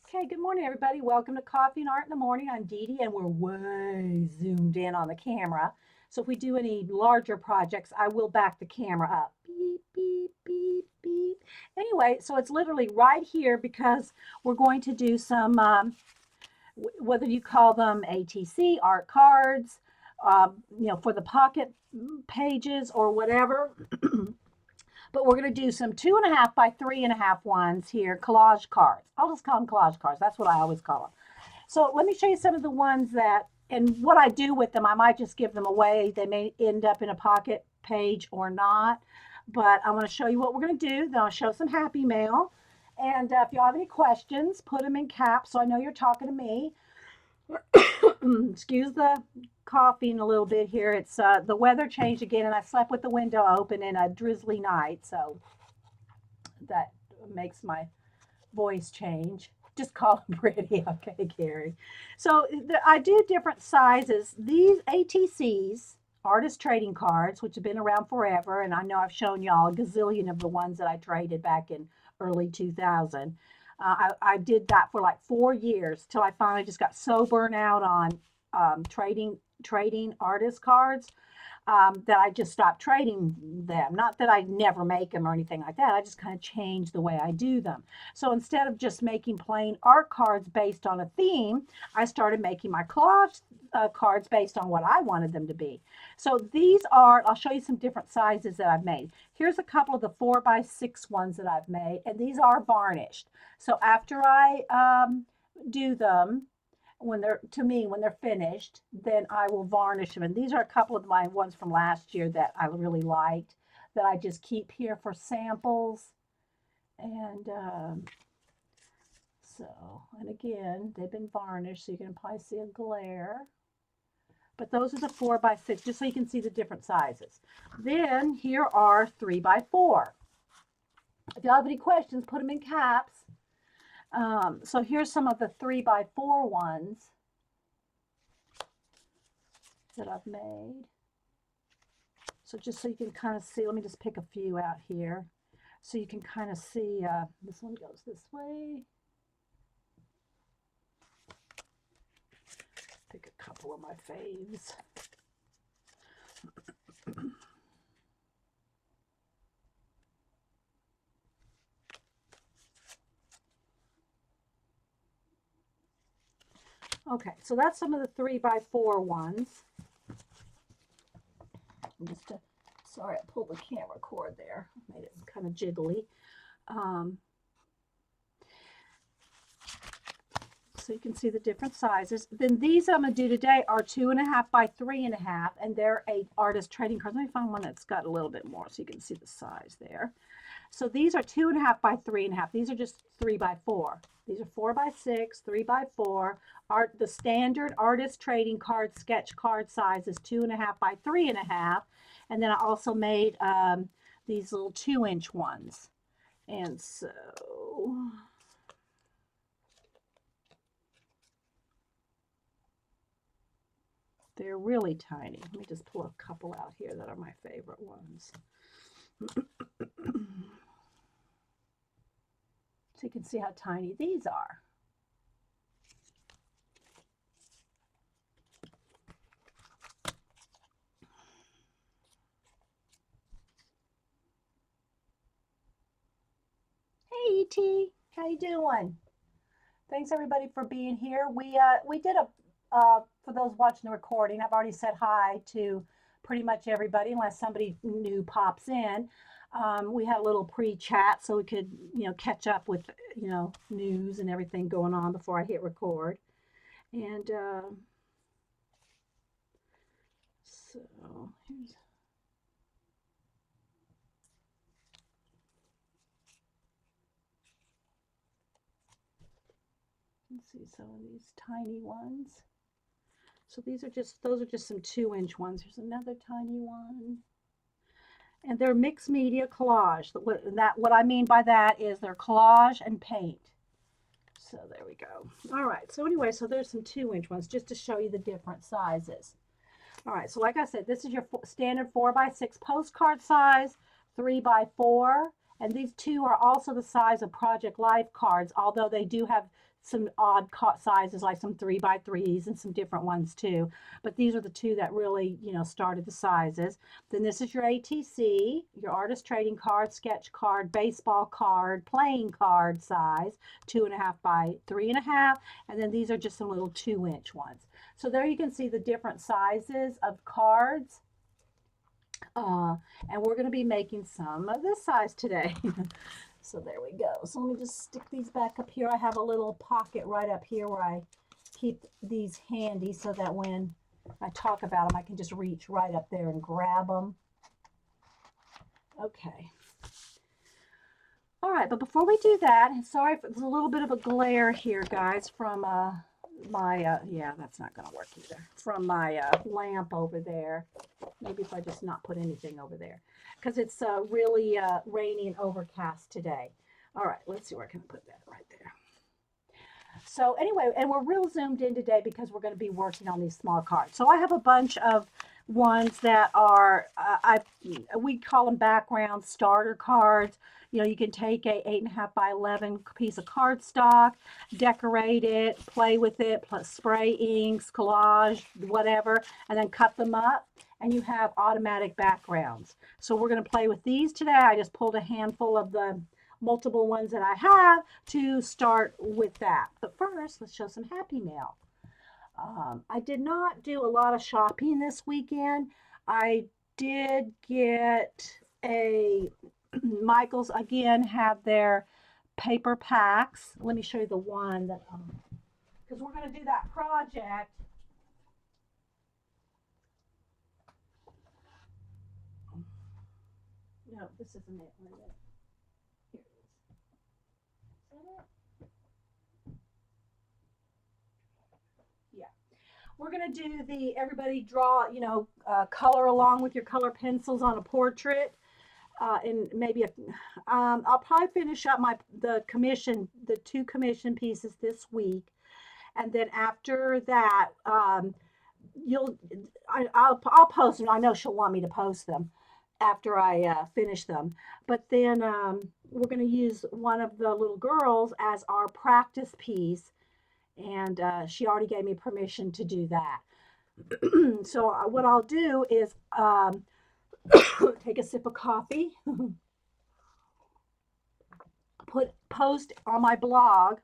Okay, good morning, everybody. Welcome to Coffee and Art in the Morning. I'm Dee Dee, and we're way zoomed in on the camera. So if we do any larger projects, I will back the camera up. Beep, beep, beep, beep. Anyway, so it's literally right here because we're going to do some, whether you call them ATC, art cards, for the pocket pages or whatever. But we're going to do some 2.5 by 3.5 ones here, collage cards. I'll just call them collage cards. That's what I always call them. So let me show you some of the ones that, and what I do with them. I might just give them away. They may end up in a pocket page or not. But I want to show you what we're going to do. Then I'll show some happy mail. And if you have any questions, put them in caps so I know you're talking to me. Excuse the coughing a little bit here. It's the weather changed again, and I slept with the window open in a drizzly night, so that makes my voice change. Just call them pretty, okay, Carrie. So I do different sizes. These ATCs, artist trading cards, which have been around forever, and I know I've shown y'all a gazillion of the ones that I traded back in early 2000. I did that for like 4 years till I finally just got so burnt out on trading artist cards that I just stopped trading them. Not that I never make them or anything like that. I just kind of changed the way I do them. So instead of just making plain art cards based on a theme, I started making my collage cards based on what I wanted them to be. So these are, I'll show you some different sizes that I've made. Here's a couple of the 4x6 ones that I've made, and these are varnished. So after I do them, when they're finished, then I will varnish them. And these are a couple of my ones from last year that I really liked that I just keep here for samples. And and again, they've been varnished, so you can probably see a glare. But those are the 4x6, just so you can see the different sizes. Then here are 3x4. If you have any questions, put them in caps. So here's some of the 3x4 ones that I've made. So just so you can kind of see, let me just pick a few out here. So you can kind of see, this one goes this way. Pick a couple of my faves. Okay, so that's some of the 3x4 ones. Just sorry, I pulled the camera cord there. Made it kind of jiggly. So you can see the different sizes. Then these I'm going to do today are 2.5 by 3.5, and they're a artist trading cards. Let me find one that's got a little bit more so you can see the size there. So these are 2.5 by 3.5. These are just 3x4. These are 4x6, 3x4. The standard artist trading card sketch card size is 2.5 by 3.5. And then I also made these little 2-inch ones. And so they're really tiny. Let me just pull a couple out here that are my favorite ones. So you can see how tiny these are. Hey, E.T., how you doing? Thanks everybody for being here. We did for those watching the recording, I've already said hi to pretty much everybody unless somebody new pops in. We had a little pre-chat so we could, catch up with, news and everything going on before I hit record. And so here's. Let's see some of these tiny ones. So those are just some 2-inch ones. Here's another tiny one. And they're mixed media collage. What I mean by that is they're collage and paint. So there we go. All right. So anyway, so there's some 2-inch ones just to show you the different sizes. All right. So like I said, this is your standard 4x6 postcard size, 3x4, And these two are also the size of Project Life cards, although they do have some odd sizes, like some 3x3s and some different ones too. But these are the two that really, started the sizes. Then this is your ATC, your artist trading card, sketch card, baseball card, playing card size, 2.5 by 3.5. And then these are just some little 2-inch ones. So there you can see the different sizes of cards. And we're going to be making some of this size today. So there we go. So let me just stick these back up here. I have a little pocket right up here where I keep these handy so that when I talk about them, I can just reach right up there and grab them. Okay. All right, but before we do that, sorry if there's a little bit of a glare here, guys, from my, yeah, that's not going to work either, from my lamp over there. Maybe if I just not put anything over there, because it's really rainy and overcast today. All right, let's see where I can put that right there. So anyway, and we're real zoomed in today because we're going to be working on these small cards. So I have a bunch of ones that are, we call them background starter cards. You can take a 8.5 by 11 piece of cardstock, decorate it, play with it, plus spray inks, collage, whatever, and then cut them up, and you have automatic backgrounds. So we're going to play with these today. I just pulled a handful of the multiple ones that I have to start with that. But first, let's show some Happy Mail. I did not do a lot of shopping this weekend. I did get a Michael's again had their paper packs. Let me show you the one that because we're going to do that project. No, this isn't it. Here it is. Is that it? Yeah. We're going to do the everybody draw, color along with your color pencils on a portrait. And maybe I'll probably finish up the two commission pieces this week, and then after that, I'll post them. I know she'll want me to post them after I finish them. But then we're going to use one of the little girls as our practice piece, and she already gave me permission to do that. So what I'll do is take a sip of coffee, post on my blog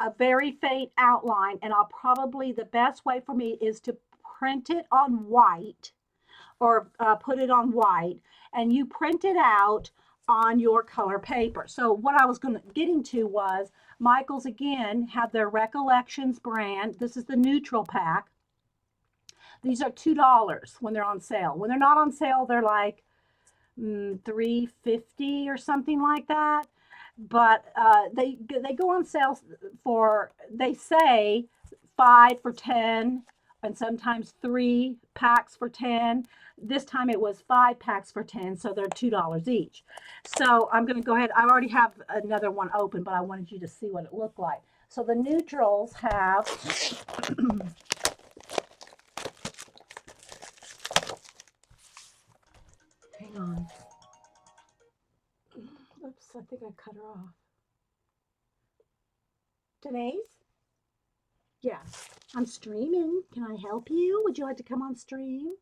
a very faint outline, and the best way for me is to print it on white or put it on white, and you print it out on your color paper. So what I was getting to was Michael's again have their Recollections brand. This is the neutral pack. These are $2 when they're on sale. When they're not on sale, they're like $3.50 or something like that. But they go on sale for, they say 5 for 10, and sometimes 3 packs for 10. This time it was 5 packs for 10, so they're $2 each. So I'm going to go ahead. I already have another one open, but I wanted you to see what it looked like. So the neutrals have hang on. Oops, I think I cut her off. Denise? Yes, I'm streaming. Can I help you? Would you like to come on stream?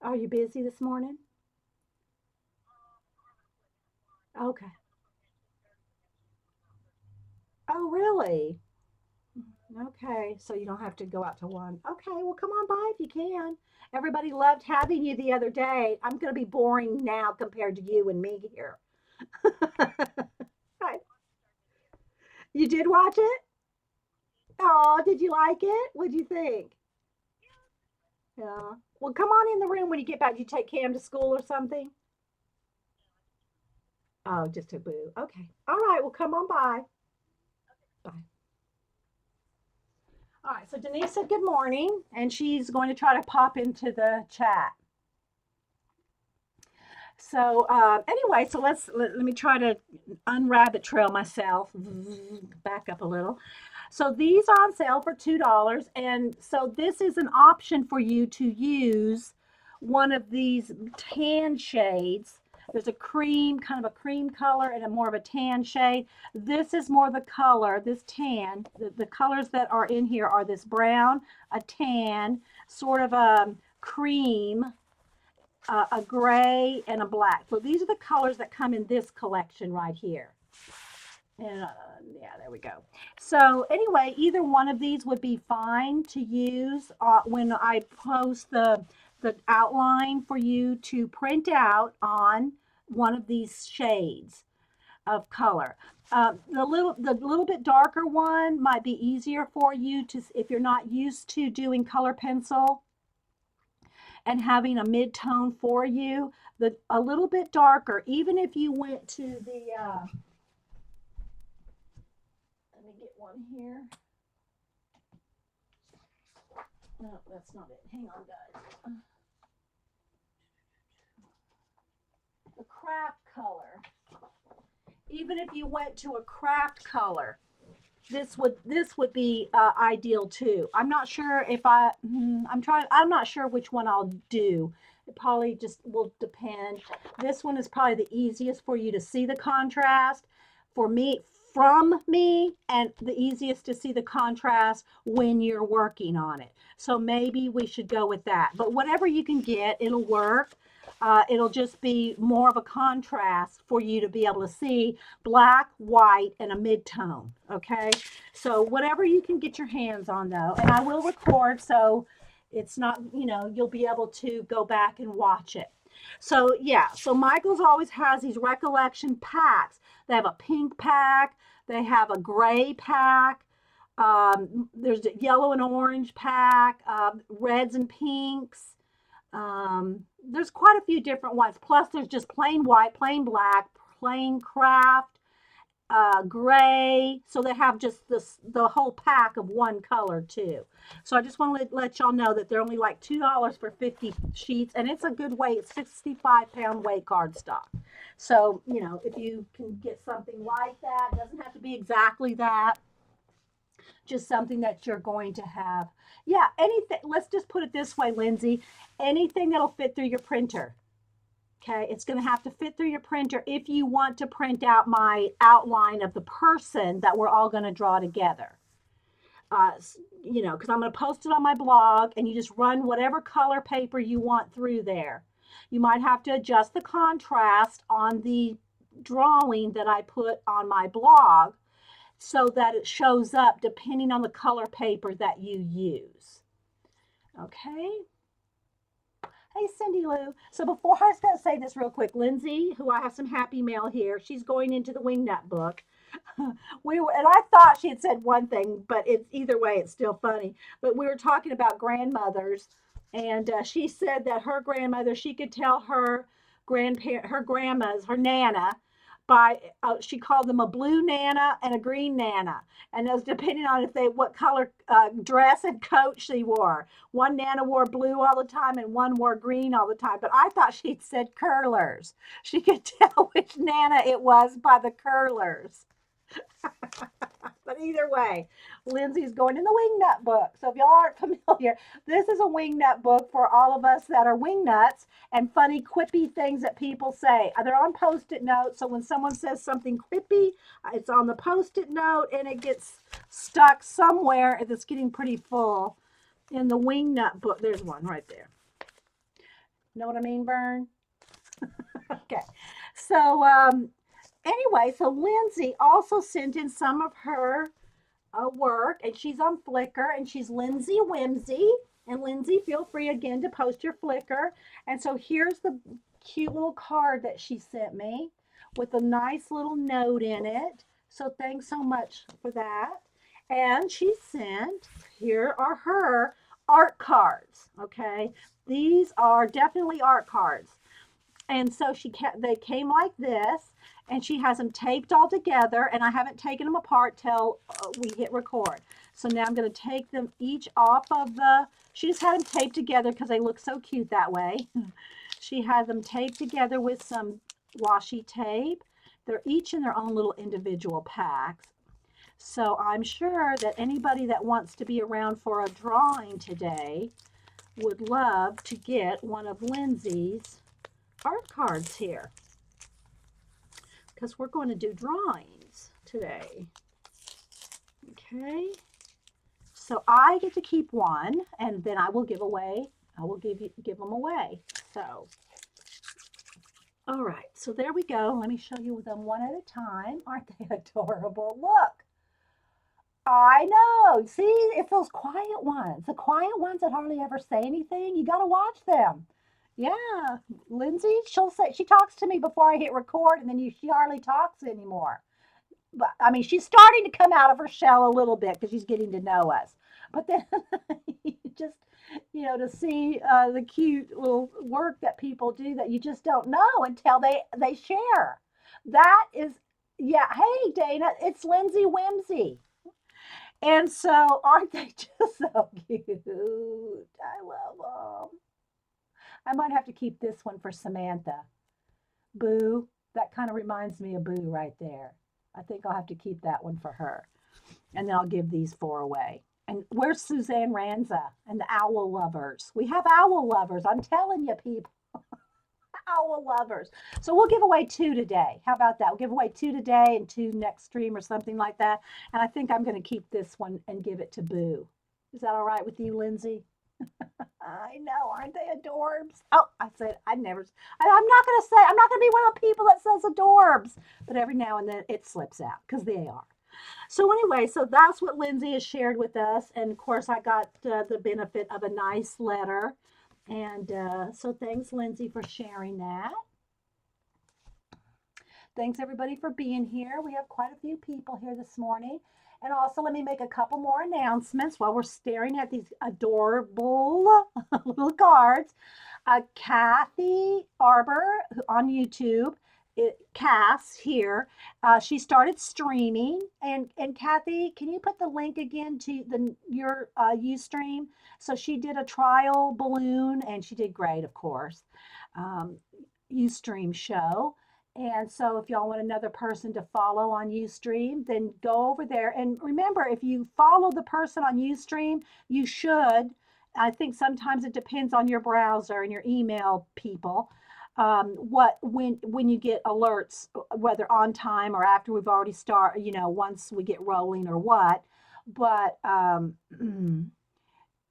Are you busy this morning? Okay. Oh, really? Okay, so you don't have to go out to one. Okay, well, come on by if you can. Everybody loved having you the other day. I'm going to be boring now compared to you and me here. Hi. You did watch it? Oh, did you like it? What'd you think? Yeah. Well, come on in the room when you get back. You take Cam to school or something? Oh, just a boo. Okay. All right. Well, come on by. Bye. All right. So Denise said good morning, and she's going to try to pop into the chat. So anyway, so let me try to unrabbit trail myself. Back up a little. So these are on sale for $2, and so this is an option for you to use one of these tan shades There's a cream, kind of a cream color, and a more of a tan shade. This is more the color, this tan. The colors that are in here are this brown, a tan, sort of a cream, a gray, and a black. So these are the colors that come in this collection right here. And yeah, there we go. So anyway, either one of these would be fine to use when I post the outline for you to print out on one of these shades of color. The little bit darker one might be easier for you to, if you're not used to doing color pencil and having a mid-tone for you. A little bit darker, even if you went to the let me get one here. No, that's not it. Hang on, guys. The craft color. Even if you went to a craft color, this would be ideal too. I'm not sure if I'm not sure which one I'll do. It probably just will depend. This one is probably the easiest for you to see the contrast for me, from me, and the easiest to see the contrast when you're working on it. So maybe we should go with that. But whatever you can get, it'll work. It'll just be more of a contrast for you to be able to see black, white, and a mid-tone. Okay, so whatever you can get your hands on, though, and I will record, so it's not, you'll be able to go back and watch it. So yeah, so Michael's always has these recollection packs. They have a pink pack, they have a gray pack, there's a yellow and orange pack, reds and pinks. There's quite a few different ones. Plus, there's just plain white, plain black, plain craft, gray. So they have just the whole pack of one color too. So I just want to let y'all know that they're only like $2 for 50 sheets, and it's a good weight. It's 65-pound weight cardstock. So if you can get something like that, it doesn't have to be exactly that. Just something that you're going to have. Yeah, anything. Let's just put it this way, Lindsay. Anything that'll fit through your printer. Okay, it's going to have to fit through your printer if you want to print out my outline of the person that we're all going to draw together. Because I'm going to post it on my blog, and you just run whatever color paper you want through there. You might have to adjust the contrast on the drawing that I put on my blog so that it shows up depending on the color paper that you use. Okay. Hey, Cindy Lou. So before, I was going to say this real quick. Lindsay, who I have some happy mail here, she's going into the Wingnut book. And I thought she had said one thing, but it's either way, it's still funny. But we were talking about grandmothers, and she said that her grandmother, she could tell her grandmas, her nana, by she called them a blue nana and a green nana, and it was depending on what color dress and coat she wore. One nana wore blue all the time and one wore green all the time, but I thought she'd said curlers. She could tell which nana it was by the curlers. But either way, Lindsay's going in the Wingnut book. So if y'all aren't familiar, this is a Wingnut book for all of us that are wingnuts and funny, quippy things that people say. They're on Post-it notes, so when someone says something quippy, it's on the Post-it note, and it gets stuck somewhere that's getting pretty full in the Wingnut book. There's one right there. Know what I mean, Vern? Okay. So, anyway, so Lindsay also sent in some of her work, and she's on Flickr, and she's Lindsay Whimsy. And Lindsay, feel free again to post your Flickr. And so here's the cute little card that she sent me with a nice little note in it. So thanks so much for that. And she sent, here are her art cards. Okay, these are definitely art cards. And so they came like this, and she has them taped all together, and I haven't taken them apart till we hit record. So now I'm going to take them each off of she just had them taped together because they look so cute that way. She had them taped together with some washi tape. They're each in their own little individual packs. So I'm sure that anybody that wants to be around for a drawing today would love to get one of Lindsay's art cards here. because we're going to do drawings today. Okay. So I get to keep one, and then I will give them away. So, all right. So there we go. Let me show you them one at a time. Aren't they adorable? Look. I know. See, it's those quiet ones. The quiet ones that hardly ever say anything. You got to watch them. Yeah. Lindsay, she talks to me before I hit record, and then she hardly talks anymore. But I mean, she's starting to come out of her shell a little bit because she's getting to know us. But then just, to see the cute little work that people do that you just don't know until they share. That is, yeah. Hey, Dana, it's Lindsay Whimsy. And so, aren't they just so cute? I love them. I might have to keep this one for Samantha. Boo. That kind of reminds me of Boo right there. I think I'll have to keep that one for her. And then I'll give these four away. And where's Suzanne Ranza and the owl lovers? We have owl lovers. I'm telling you, people. Owl lovers. So we'll give away two today. How about that? We'll give away two today and two next stream or something like that. And I think I'm going to keep this one and give it to Boo. Is that all right with you, Lindsay? I know, aren't they adorbs? Oh, I said I'm not going to be one of the people that says adorbs, but every now and then it slips out because they are. So anyway, so that's what Lindsay has shared with us. And of course, I got the benefit of a nice letter. And so thanks, Lindsay, for sharing that. Thanks, everybody, for being here. We have quite a few people here this morning. And also, let me make a couple more announcements while we're staring at these adorable little cards. Kathy Arbor on YouTube, Cass here, she started streaming. And Kathy, can you put the link again to your Ustream? So she did a trial balloon, and she did great, of course. Ustream show. And so if y'all want another person to follow on Ustream, then go over there. And remember, if you follow the person on Ustream, you should. I think sometimes it depends on your browser and your email people. When you get alerts, whether on time or after we've already started, once we get rolling or what. But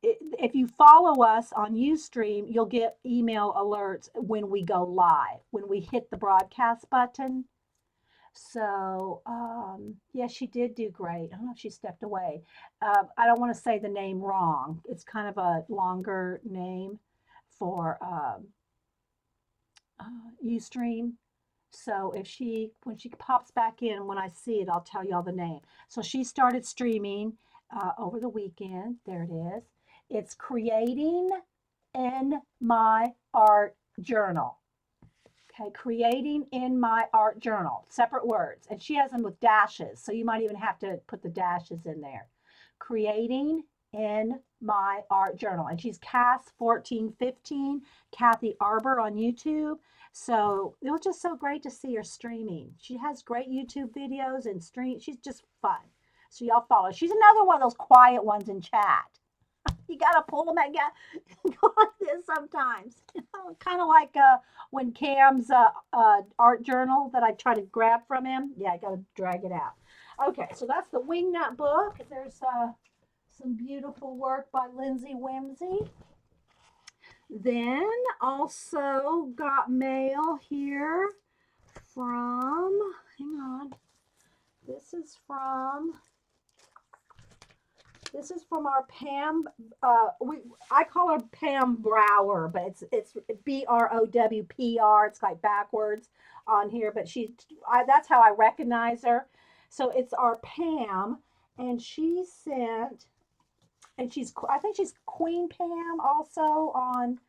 if you follow us on Ustream, you'll get email alerts when we go live, when we hit the broadcast button. So, yeah, she did do great. I don't know if she stepped away. I don't want to say the name wrong. It's kind of a longer name for Ustream. So when she pops back in, when I see it, I'll tell y'all the name. So she started streaming over the weekend. There it is. It's Creating in My Art Journal. Okay, Creating in My Art Journal. Separate words. And she has them with dashes, so you might even have to put the dashes in there. Creating in My Art Journal. And she's Cass1415, Kathy Arbor on YouTube. So it was just so great to see her streaming. She has great YouTube videos and she's just fun. So y'all follow. She's another one of those quiet ones in chat. You gotta pull them and go like this sometimes. Kind of like when Cam's art journal that I try to grab from him. Yeah, I gotta drag it out. Okay, so that's the Wingnut book. There's some beautiful work by Lindsay Whimsy. Then also got mail here from, hang on, this is from our Pam, I call her Pam Brower, but it's BROWPR. It's like backwards on here, but that's how I recognize her. So it's our Pam, and she sent, and I think she's Queen Pam also on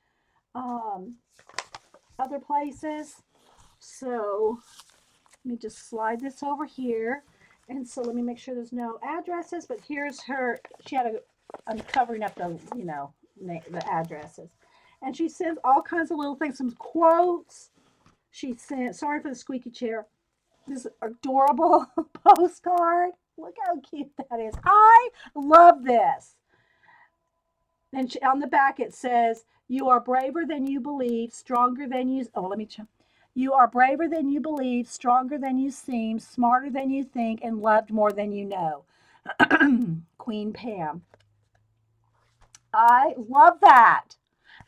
other places. So let me just slide this over here. And so let me make sure there's no addresses, but here's her. I'm covering up the addresses. And she sends all kinds of little things, some quotes. She sent, sorry for the squeaky chair, this adorable postcard. Look how cute that is. I love this. And on the back it says, "You are braver than you believe, stronger than you." Oh, let me check. You are braver than you believe, stronger than you seem, smarter than you think, and loved more than you know. Queen Pam. I love that.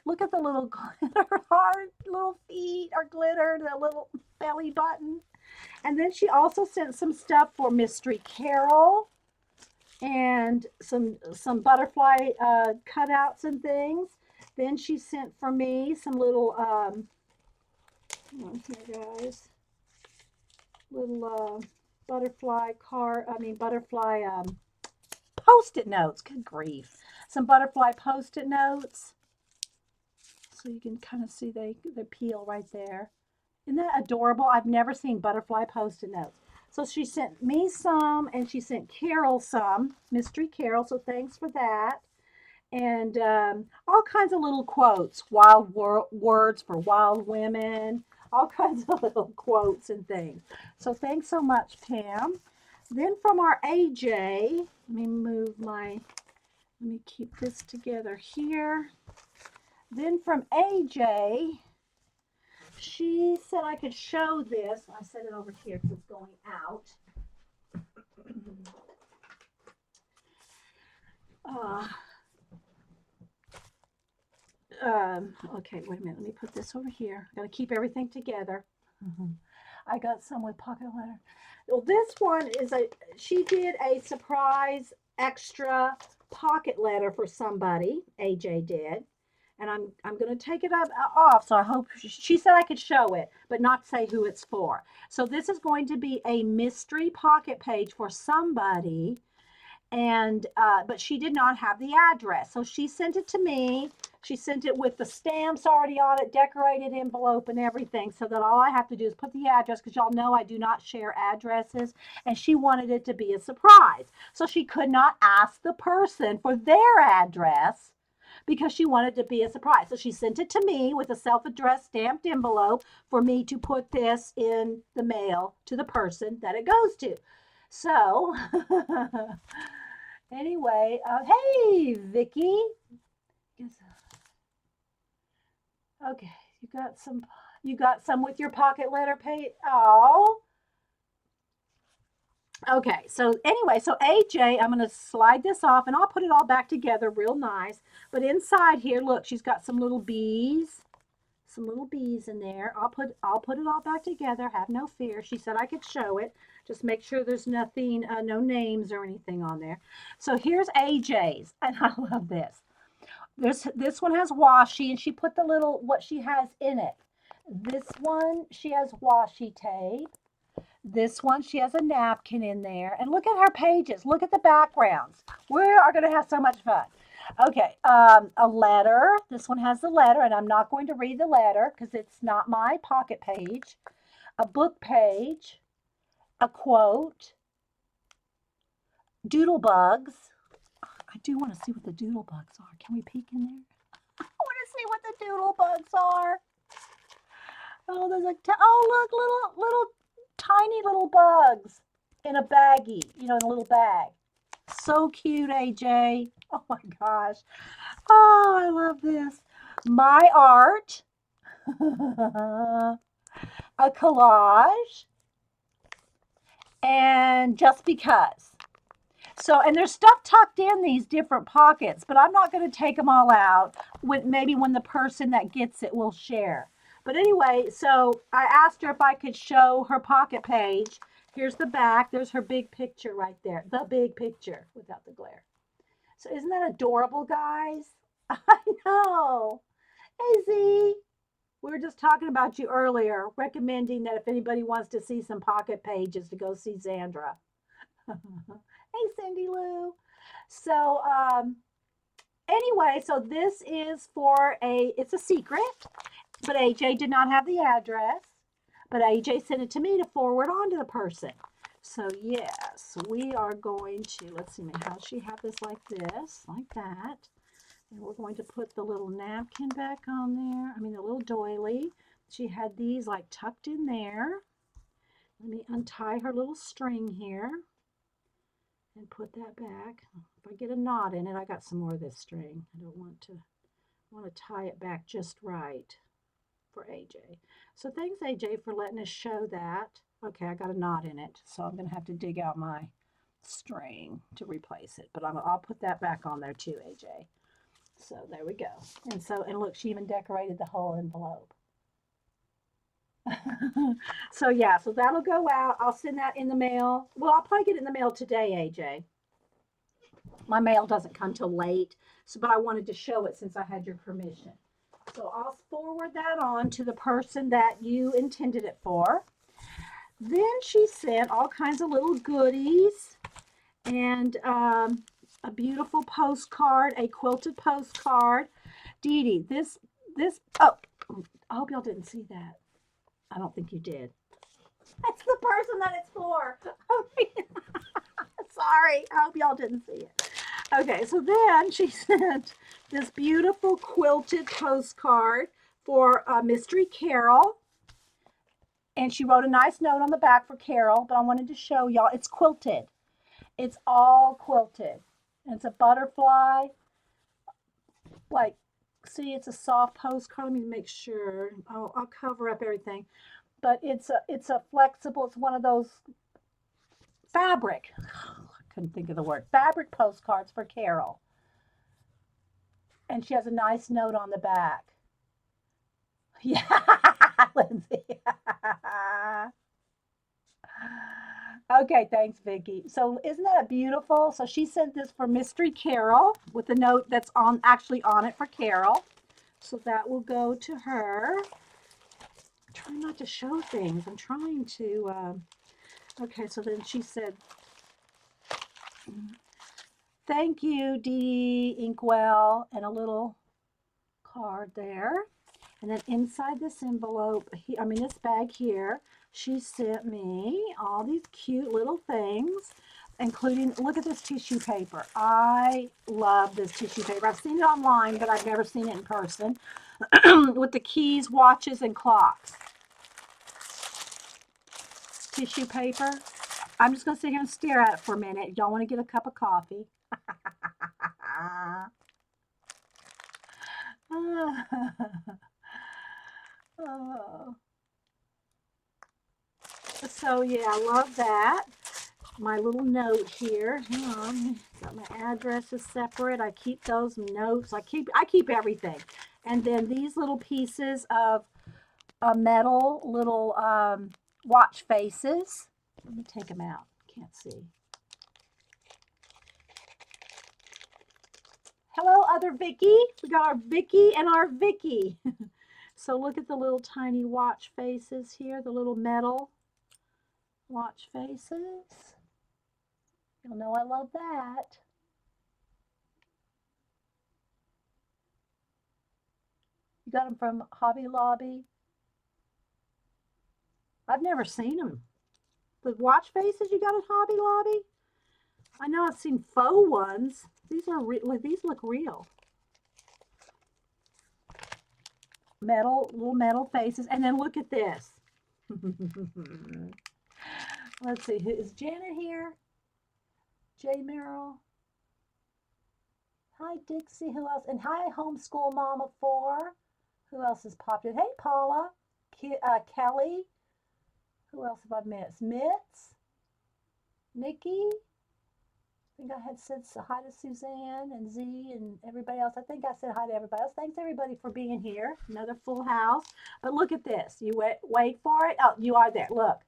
Look at the little glitter heart, little feet are glittered, the little belly button. And then she also sent some stuff for Mystery Carol and some butterfly cutouts and things. Then she sent for me some little here guys, little butterfly butterfly post-it notes. Good grief, some butterfly post-it notes, so you can kind of see they peel right there. Isn't that adorable? I've never seen butterfly post-it notes. So she sent me some, and she sent Carol some, Mystery Carol. So thanks for that. And all kinds of little quotes, words for wild women, all kinds of little quotes and things. So thanks so much, Pam. Then from our AJ, let me keep this together here. Then from AJ, she said I could show this. I set it over here because it's going out. Uh, okay, wait a minute. Let me put this over here. Got to keep everything together. I got some with pocket letter. Well, this one is she did a surprise extra pocket letter for somebody. AJ did. And I'm going to take it off. So I hope she said I could show it, but not say who it's for. So this is going to be a mystery pocket page for somebody, and but she did not have the address, so she sent it to me. She sent it with the stamps already on it, decorated envelope and everything, so that all I have to do is put the address, because y'all know I do not share addresses, and she wanted it to be a surprise, so she could not ask the person for their address because she wanted to be a surprise. So she sent it to me with a self-addressed stamped envelope for me to put this in the mail to the person that it goes to. So anyway, hey, Vicky. Okay, you got some with your pocket letter page. Oh. Okay, so anyway, so AJ, I'm going to slide this off and I'll put it all back together real nice. But inside here, look, she's got some little bees in there. I'll put it all back together. Have no fear. She said I could show it. Just make sure there's nothing, no names or anything on there. So here's AJ's, and I love this. This one has washi, and she put the little what she has in it. This one she has washi tape. This one, she has a napkin in there. And look at her pages. Look at the backgrounds. We are going to have so much fun. Okay, a letter. This one has the letter, and I'm not going to read the letter because it's not my pocket page. A book page. A quote. Doodle bugs. I do want to see what the doodle bugs are. Can we peek in there? I want to see what the doodle bugs are. Oh, there's oh, look, little tiny little bugs in a baggie, in a little bag. So cute, AJ. Oh my gosh. Oh, I love this. My art. A collage. And just because. So, and there's stuff tucked in these different pockets, but I'm not going to take them all out. Maybe when the person that gets it will share. But anyway, so I asked her if I could show her pocket page. Here's the back. There's her big picture right there. The big picture without the glare. So isn't that adorable, guys? I know. Hey, Z. We were just talking about you earlier, recommending that if anybody wants to see some pocket pages to go see Zandra. Hey, Cindy Lou. So anyway, so this is for it's a secret, but AJ did not have the address, but AJ sent it to me to forward on to the person. So yes, we are going to, let's see, how does she have this like that. And we're going to put the little napkin back on there. The little doily. She had these like tucked in there. Let me untie her little string here and put that back. If I get a knot in it, I got some more of this string. I want to tie it back just right. for AJ. So thanks, AJ, for letting us show that. Okay, I got a knot in it, so I'm going to have to dig out my string to replace it. But I'll put that back on there too, AJ. So there we go. And look, she even decorated the whole envelope. So yeah, so that'll go out. I'll send that in the mail. Well, I'll probably get it in the mail today, AJ. My mail doesn't come till late, so but I wanted to show it since I had your permission. So I'll forward that on to the person that you intended it for. Then she sent all kinds of little goodies and a beautiful postcard, a quilted postcard. Dee Dee, oh, I hope y'all didn't see that. I don't think you did. That's the person that it's for. Sorry, I hope y'all didn't see it. Okay, so then she sent this beautiful quilted postcard for Mystery Carol. And she wrote a nice note on the back for Carol, but I wanted to show y'all it's quilted. It's all quilted. And it's a butterfly. Like, see, it's a soft postcard. Let me make sure. I'll cover up everything. But it's a flexible, it's one of those fabric. I couldn't think of the word. Fabric postcards for Carol. And she has a nice note on the back. Yeah, Lindsay. Okay, thanks, Vicki. So isn't that beautiful? So she sent this for Mystery Carol with a note that's actually on it for Carol. So that will go to her. I'm trying not to show things. I'm trying to. Okay, so then she said, "Thank you, Dee Inkwell," and a little card there. And then inside this envelope, this bag here, she sent me all these cute little things, including, look at this tissue paper. I love this tissue paper. I've seen it online, but I've never seen it in person, with the keys, watches, and clocks. Tissue paper. I'm just going to sit here and stare at it for a minute. Y'all want to get a cup of coffee? Oh. So yeah, I love that. My little note here. Hang on. Got my addresses separate. I keep those notes. I keep everything. And then these little pieces of metal little watch faces. Let me take them out. Can't see. Hello, other Vicky. We got our Vicky and our Vicky. So look at the little tiny watch faces here, the little metal watch faces. You'll know I love that. You got them from Hobby Lobby. I've never seen them. The watch faces you got at Hobby Lobby? I know I've seen faux ones. These look real. Little metal faces. And then look at this. Let's see, is Janet here? J. Merrill. Hi, Dixie. Who else? And hi, Homeschool Mama 4. Who else has popped in? Hey, Paula. Kelly. Who else have I missed? Mitz. Nikki. I think I had said hi to Suzanne and Z and everybody else. I think I said hi to everybody else. Thanks, everybody, for being here. Another full house. But look at this. You wait for it. Oh, you are there. Look.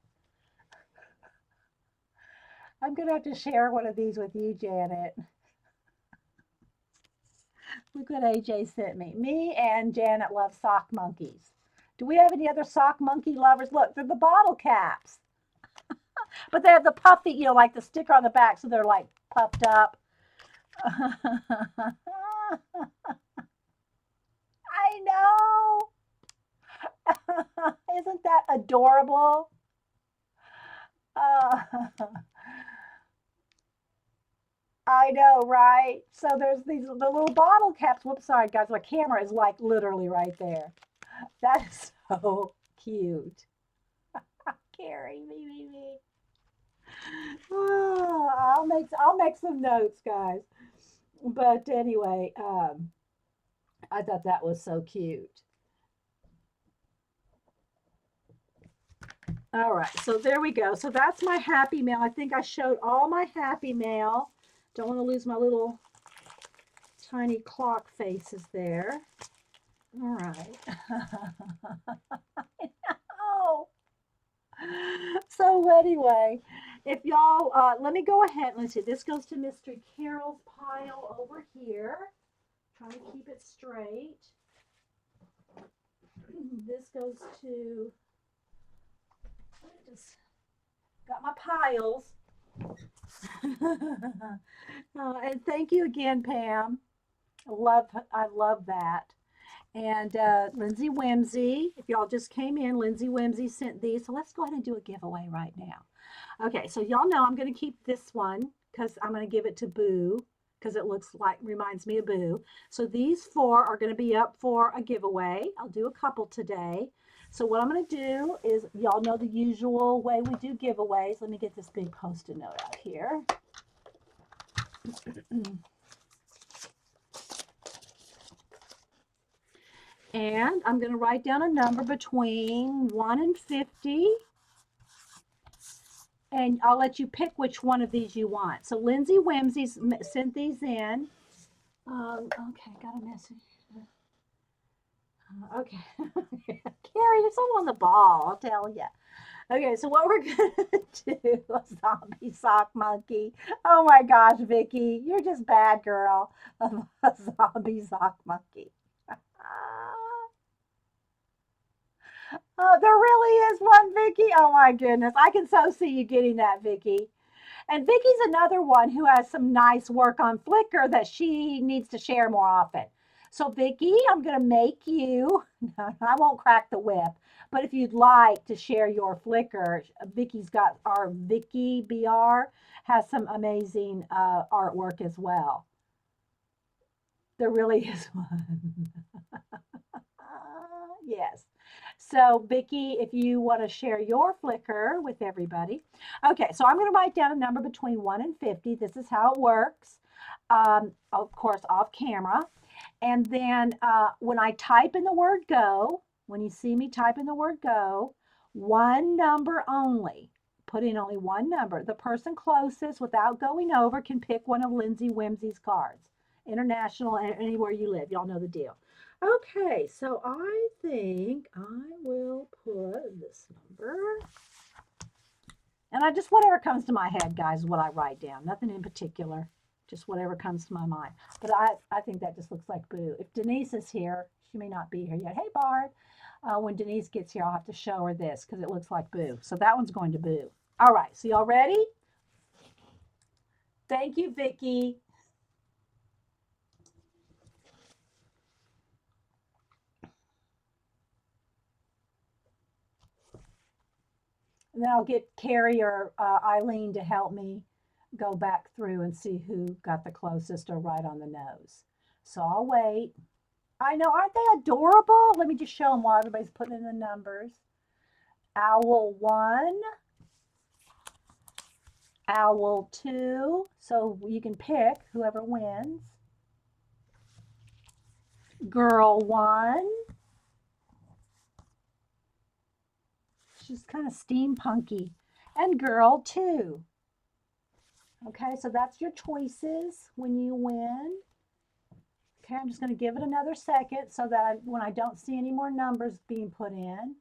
I'm going to have to share one of these with you, Janet. Look what AJ sent me. Me and Janet love sock monkeys. Do we have any other sock monkey lovers? Look, they're the bottle caps. But they have the puffy, like the sticker on the back, so they're like puffed up. I know. Isn't that adorable? I know, right? So there's the little bottle caps. Whoops, sorry, guys. My camera is like literally right there. That is so cute. Carrie, me. Oh, I'll make some notes, guys. But anyway, I thought that was so cute. All right, so there we go. So that's my happy mail. I think I showed all my happy mail. Don't want to lose my little tiny clock faces there. All right. Oh, so anyway, if y'all, let me go ahead. Let's see. This goes to Mr. Carroll's pile over here. Trying to keep it straight. This goes to, I just got my piles. And thank you again, Pam. I love that. And Lindsay Whimsy, if y'all just came in, Lindsay Whimsy sent these. So let's go ahead and do a giveaway right now. Okay, so y'all know I'm going to keep this one because I'm going to give it to Boo because it looks like, reminds me of Boo. So these four are going to be up for a giveaway. I'll do a couple today. So what I'm going to do is, y'all know the usual way we do giveaways. Let me get this big Post-it note out here. And I'm going to write down a number between 1 and 50. And I'll let you pick which one of these you want. So Lindsay Whimsy sent these in. Okay, got a message. Okay. Carrie, there's someone on the ball, I'll tell you. Okay, so what we're going to do, a zombie sock monkey. Oh my gosh, Vicky, you're just bad girl. A zombie sock monkey. Oh, there really is one, Vicky. Oh my goodness. I can so see you getting that, Vicky. And Vicky's another one who has some nice work on Flickr that she needs to share more often. So Vicky, I'm going to make you, I won't crack the whip, but if you'd like to share your Flickr, Vicky's got our Vicky BR has some amazing artwork as well. There really is one. Yes. So, Vicki, if you want to share your Flickr with everybody. Okay, so I'm going to write down a number between 1 and 50. This is how it works, of course, off camera. And then when I type in the word go, when you see me type in the word go, one number only. Put in only one number. The person closest without going over can pick one of Lindsay Whimsy's cards. International, anywhere you live. Y'all know the deal. Okay, so I think I will put this number. And I just, whatever comes to my head, guys, is what I write down. Nothing in particular, just whatever comes to my mind. But I think that just looks like Boo. If Denise is here, she may not be here yet. Hey, Bard. When Denise gets here, I'll have to show her this because it looks like Boo. So that one's going to Boo. All right, so y'all ready? Thank you, Vicki. And then I'll get Carrie or Eileen to help me go back through and see who got the closest or right on the nose. So I'll wait. I know, aren't they adorable? Let me just show them while everybody's putting in the numbers. Owl 1, Owl 2. So you can pick whoever wins. Girl 1. She's kind of steampunky. And Girl 2. Okay, so that's your choices when you win. Okay, I'm just going to give it another second so that when I don't see any more numbers being put in.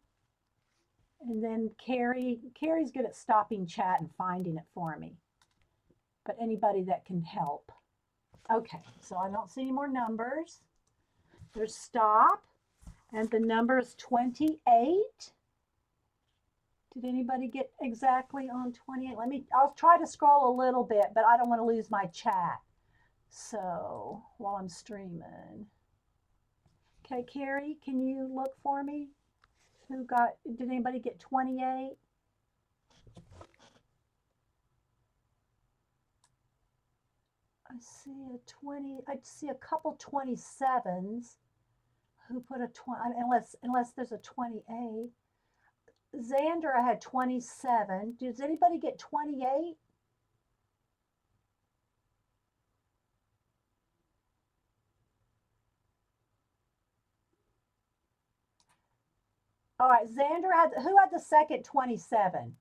And then Carrie's good at stopping chat and finding it for me. But anybody that can help. Okay, so I don't see any more numbers. There's stop. And the number is 28. Did anybody get exactly on 28? I'll try to scroll a little bit, but I don't want to lose my chat. So while I'm streaming. Okay, Carrie, can you look for me? Did anybody get 28? I see a couple 27s. Who put a 20, unless there's a 28. Xander, I had 27. Does anybody get 28? All right, Xander had, who had the second 27?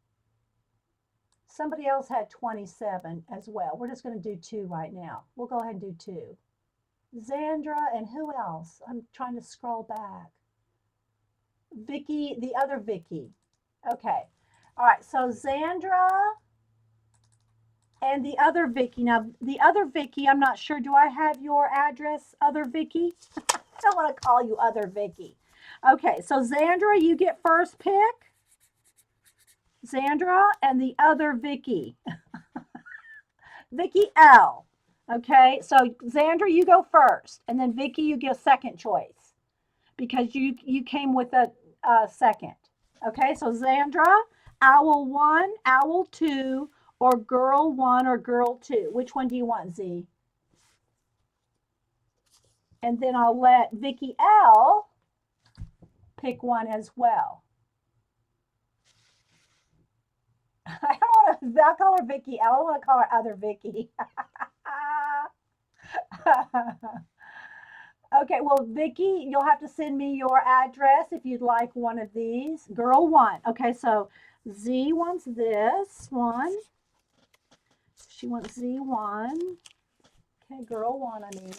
Somebody else had 27 as well. We're just going to do two right now. We'll go ahead and do two. Xandra and who else? I'm trying to scroll back. Vicky, the other Vicky. Okay. All right, so Xandra and the other Vicky. Now, the other Vicky, I'm not sure. Do I have your address, other Vicky? I don't want to call you other Vicky. Okay, so Xandra, you get first pick. Xandra and the other Vicky. Vicky L. Okay, so Xandra, you go first, and then Vicky, you get second choice because you came with a second. Okay, so Xandra, owl one, owl two, or girl one or girl two. Which one do you want, Z? And then I'll let Vicky L pick one as well. I don't want to. I'll call her Vicky L. I want to call her other Vicky. Okay, well, Vicky, you'll have to send me your address if you'd like one of these. Girl one. Okay, so Z wants this one. She wants Z1. Okay, girl one, I mean.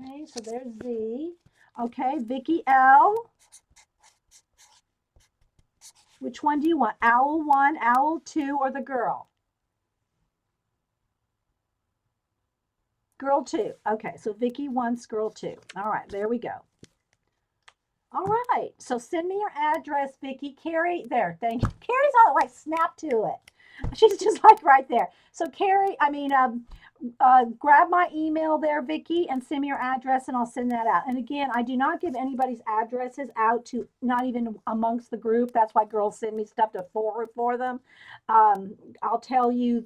Okay, so there's Z. Okay, Vicky L. Which one do you want? Owl one, owl two, or the girl? Girl two. Okay, so Vicky wants girl two. All right, there we go. All right, so send me your address, Vicky. Carrie, there, thank you. Carrie's all like snap to it. She's just like right there. So Carrie, grab my email there, Vicky, and send me your address, and I'll send that out. And again, I do not give anybody's addresses out to, not even amongst the group. That's why girls send me stuff to forward for them. I'll tell you,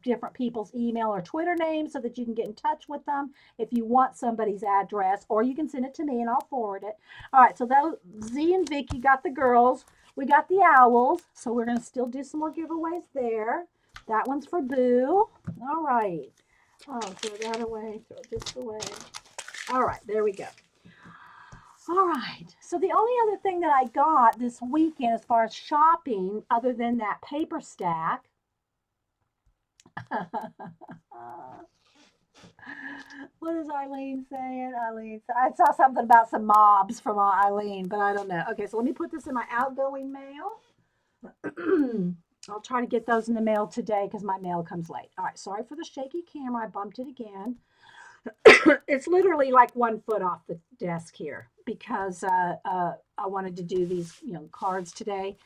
different people's email or Twitter names so that you can get in touch with them if you want somebody's address, or you can send it to me and I'll forward it. All right, so those Z and Vicky got the girls. We got the owls, so we're going to still do some more giveaways there. That one's for Boo. All right. Oh, throw that away. Throw this away. All right, there we go. All right. So the only other thing that I got this weekend as far as shopping, other than that paper stack, what is Eileen saying? I saw something about some mobs from Eileen, but I don't know. Okay, so let me put this in my outgoing mail. I'll try to get those in the mail today because my mail comes late. All right, sorry for the shaky camera. I bumped it again. It's literally like 1 foot off the desk here because I wanted to do these, cards today.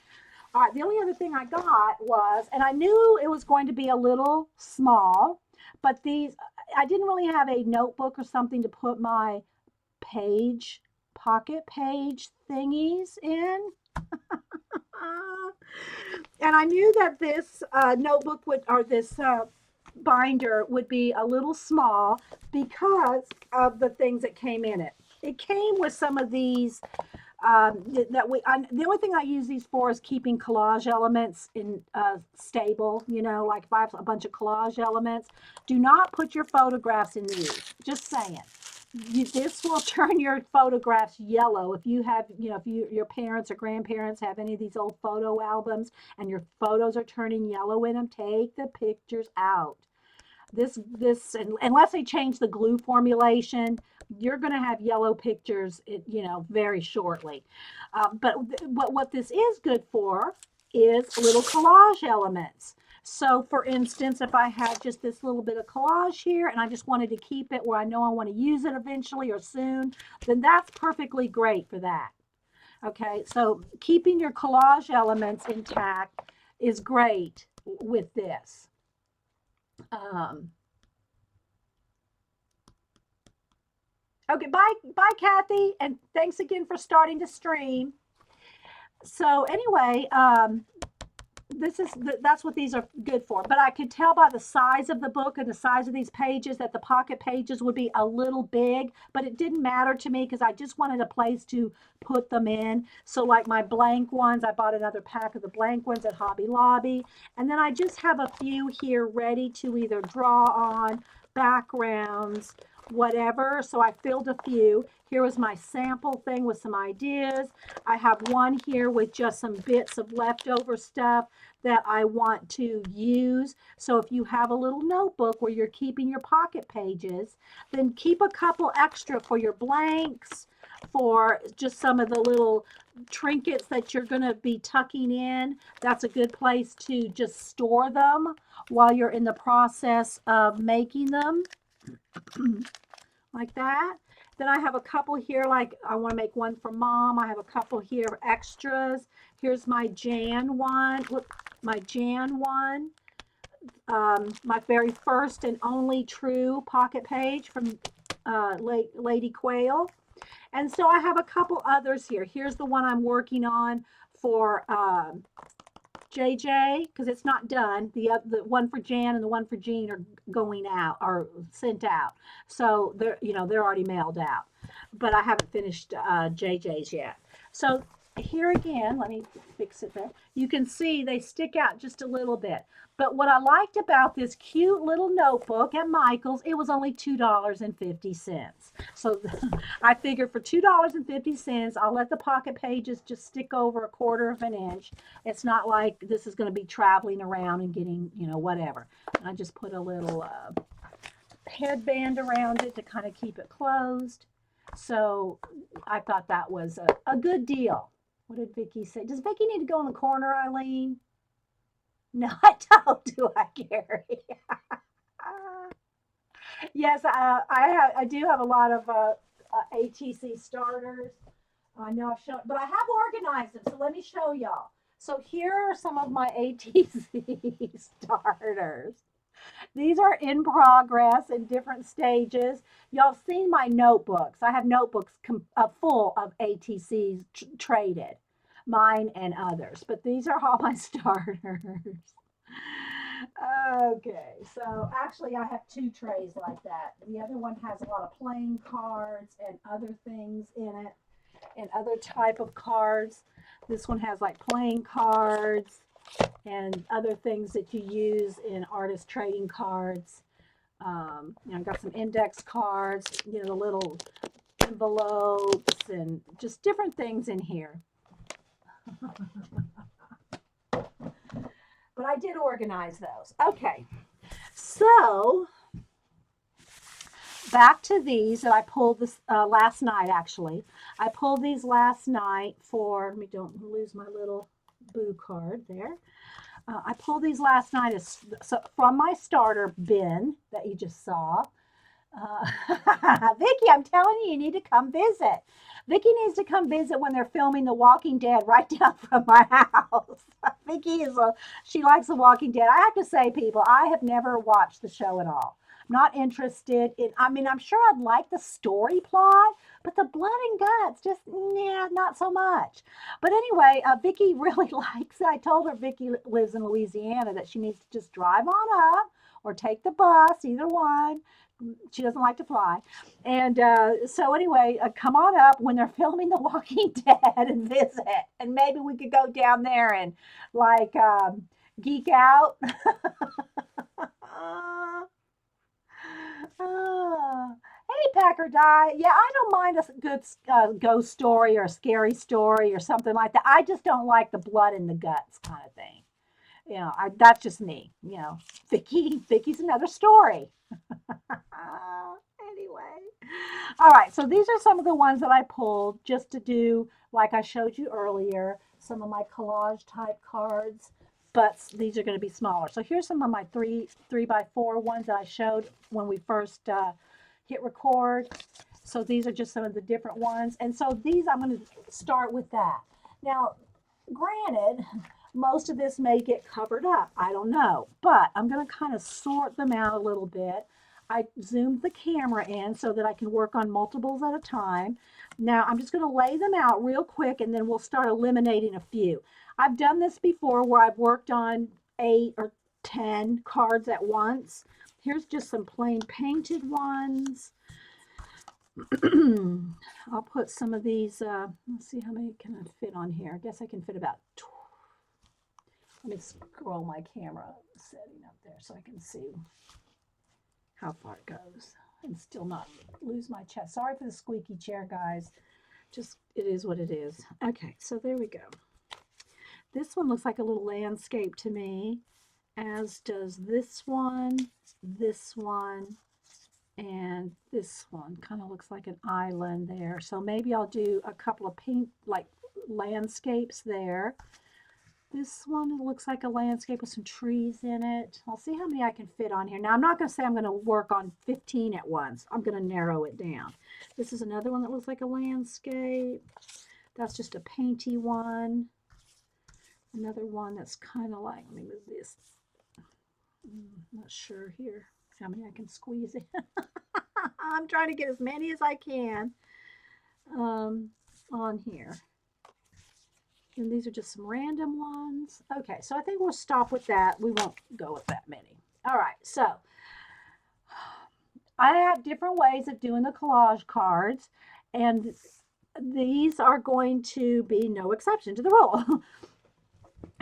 All right, the only other thing I got was, and I knew it was going to be a little small, but I didn't really have a notebook or something to put my pocket page thingies in. And I knew that this notebook or this binder would be a little small because of the things that came in it. It came with some of these the only thing I use these for is keeping collage elements in stable, like if I have a bunch of collage elements. Do not put your photographs in these. Just saying. This will turn your photographs yellow if you have, if your parents or grandparents have any of these old photo albums and your photos are turning yellow in them, take the pictures out. This unless they change the glue formulation, you're going to have yellow pictures, very shortly. But what this is good for is little collage elements. So for instance, if I have just this little bit of collage here and I just wanted to keep it where I know I want to use it eventually or soon, then that's perfectly great for that. Okay, so keeping your collage elements intact is great with this. Okay, bye, Kathy, and thanks again for starting to stream. So anyway, that's what these are good for. But I could tell by the size of the book and the size of these pages that the pocket pages would be a little big, but it didn't matter to me because I just wanted a place to put them in. So like my blank ones, I bought another pack of the blank ones at Hobby Lobby. And then I just have a few here ready to either draw on, backgrounds, whatever. So I filled a few. Here was my sample thing with some ideas. I have one here with just some bits of leftover stuff that I want to use. So if you have a little notebook where you're keeping your pocket pages, then keep a couple extra for your blanks, for just some of the little trinkets that you're going to be tucking in. That's a good place to just store them while you're in the process of making them. Like that. Then I have a couple here, like I want to make one for mom. I have a couple here extras. Here's my Jan one. Look, my Jan one. My very first and only true pocket page from Lady Quail. And so I have a couple others here. Here's the one I'm working on for JJ, because it's not done. The one for Jan and the one for Jean are going out, or sent out. So they're already mailed out. But I haven't finished JJ's yet. So here again, let me fix it there. You can see they stick out just a little bit. But what I liked about this cute little notebook at Michael's, it was only $2.50. So I figured for $2.50, I'll let the pocket pages just stick over a quarter of an inch. It's not like this is going to be traveling around and getting, whatever. And I just put a little headband around it to kind of keep it closed. So I thought that was a good deal. What did Vicki say? Does Vicki need to go in the corner, Eileen? No, I don't, do I, Gary? Yes, I do have a lot of ATC starters. I know I've shown, but I have organized them. So let me show y'all. So here are some of my ATC starters. These are in progress in different stages. Y'all seen my notebooks. I have notebooks full of ATCs traded, mine and others. But these are all my starters. Okay, so actually I have two trays like that. The other one has a lot of playing cards and other things in it, and other type of cards. This one has like playing cards and other things that you use in artist trading cards. I've got some index cards, the little envelopes and just different things in here. But I did organize those. Okay, so back to these that I pulled this last night, actually. I pulled these last night for, let me don't lose my little boo card there. I pulled these last night from my starter bin that you just saw. Vicki, I'm telling you, you need to come visit. Vicki needs to come visit when they're filming The Walking Dead right down from my house. Vicki she likes The Walking Dead. I have to say, people, I have never watched the show at all. Not interested in, I'm sure I'd like the story plot, but the blood and guts, just, not so much. But anyway, Vicki really likes it. I told her Vicki lives in Louisiana, that she needs to just drive on up or take the bus, either one. She doesn't like to fly. And so anyway, come on up when they're filming The Walking Dead and visit. And maybe we could go down there and geek out. Hey, Packer Die. Yeah, I don't mind a good ghost story or a scary story or something like that. I just don't like the blood and the guts kind of thing. That's just me. Vicki's another story. Anyway. All right, so these are some of the ones that I pulled just to do, like I showed you earlier, some of my collage type cards, but these are going to be smaller. So here's some of my 3x4 ones that I showed when we first hit record. So these are just some of the different ones. And so these, I'm going to start with that. Now, granted, most of this may get covered up. I don't know. But I'm going to kind of sort them out a little bit. I zoomed the camera in so that I can work on multiples at a time. Now, I'm just going to lay them out real quick, and then we'll start eliminating a few. I've done this before where I've worked on 8 or 10 cards at once. Here's just some plain painted ones. I'll put some of these, let's see how many can I fit on here. I guess I can fit about 12. Let me scroll my camera setting up there so I can see. how far it goes and still not lose my chest. Sorry for the squeaky chair, guys. Just, it is what it is. Okay, so there we go. This one looks like a little landscape to me, as does this one, and this one. Kind of looks like an island there. So maybe I'll do a couple of pink, like landscapes there. This one, it looks like a landscape with some trees in it. I'll see how many I can fit on here. Now, I'm not going to say I'm going to work on 15 at once. I'm going to narrow it down. This is another one that looks like a landscape. That's just a painty one. Another one that's kind of like, let me move this. I'm not sure here how many I can squeeze in. I'm trying to get as many as I can on here. And these are just some random ones. Okay, so I think we'll stop with that. We won't go with that many. All right, so I have different ways of doing the collage cards, and these are going to be no exception to the rule.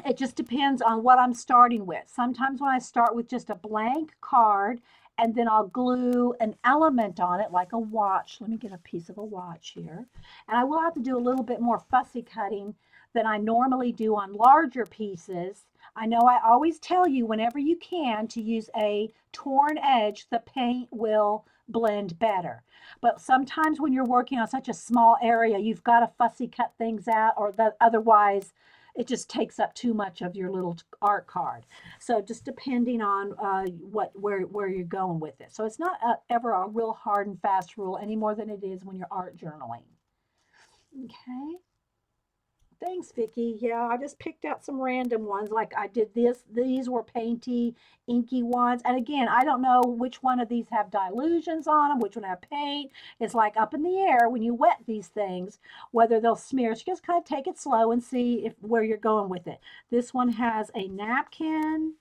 It just depends on what I'm starting with. Sometimes when I start with just a blank card and then I'll glue an element on it like a watch. Let me get a piece of a watch here. And I will have to do a little bit more fussy cutting than I normally do on larger pieces. I know I always tell you whenever you can to use a torn edge, the paint will blend better. But sometimes when you're working on such a small area, you've got to fussy cut things out, or that otherwise it just takes up too much of your little art card. So just depending on where you're going with it. So it's not ever a real hard and fast rule any more than it is when you're art journaling. Okay. Thanks, Vicki. Yeah, I just picked out some random ones. Like I did this. These were painty, inky ones. And again, I don't know which one of these have dilutions on them, which one have paint. It's like up in the air when you wet these things, whether they'll smear. So just kind of take it slow and see where you're going with it. This one has a napkin.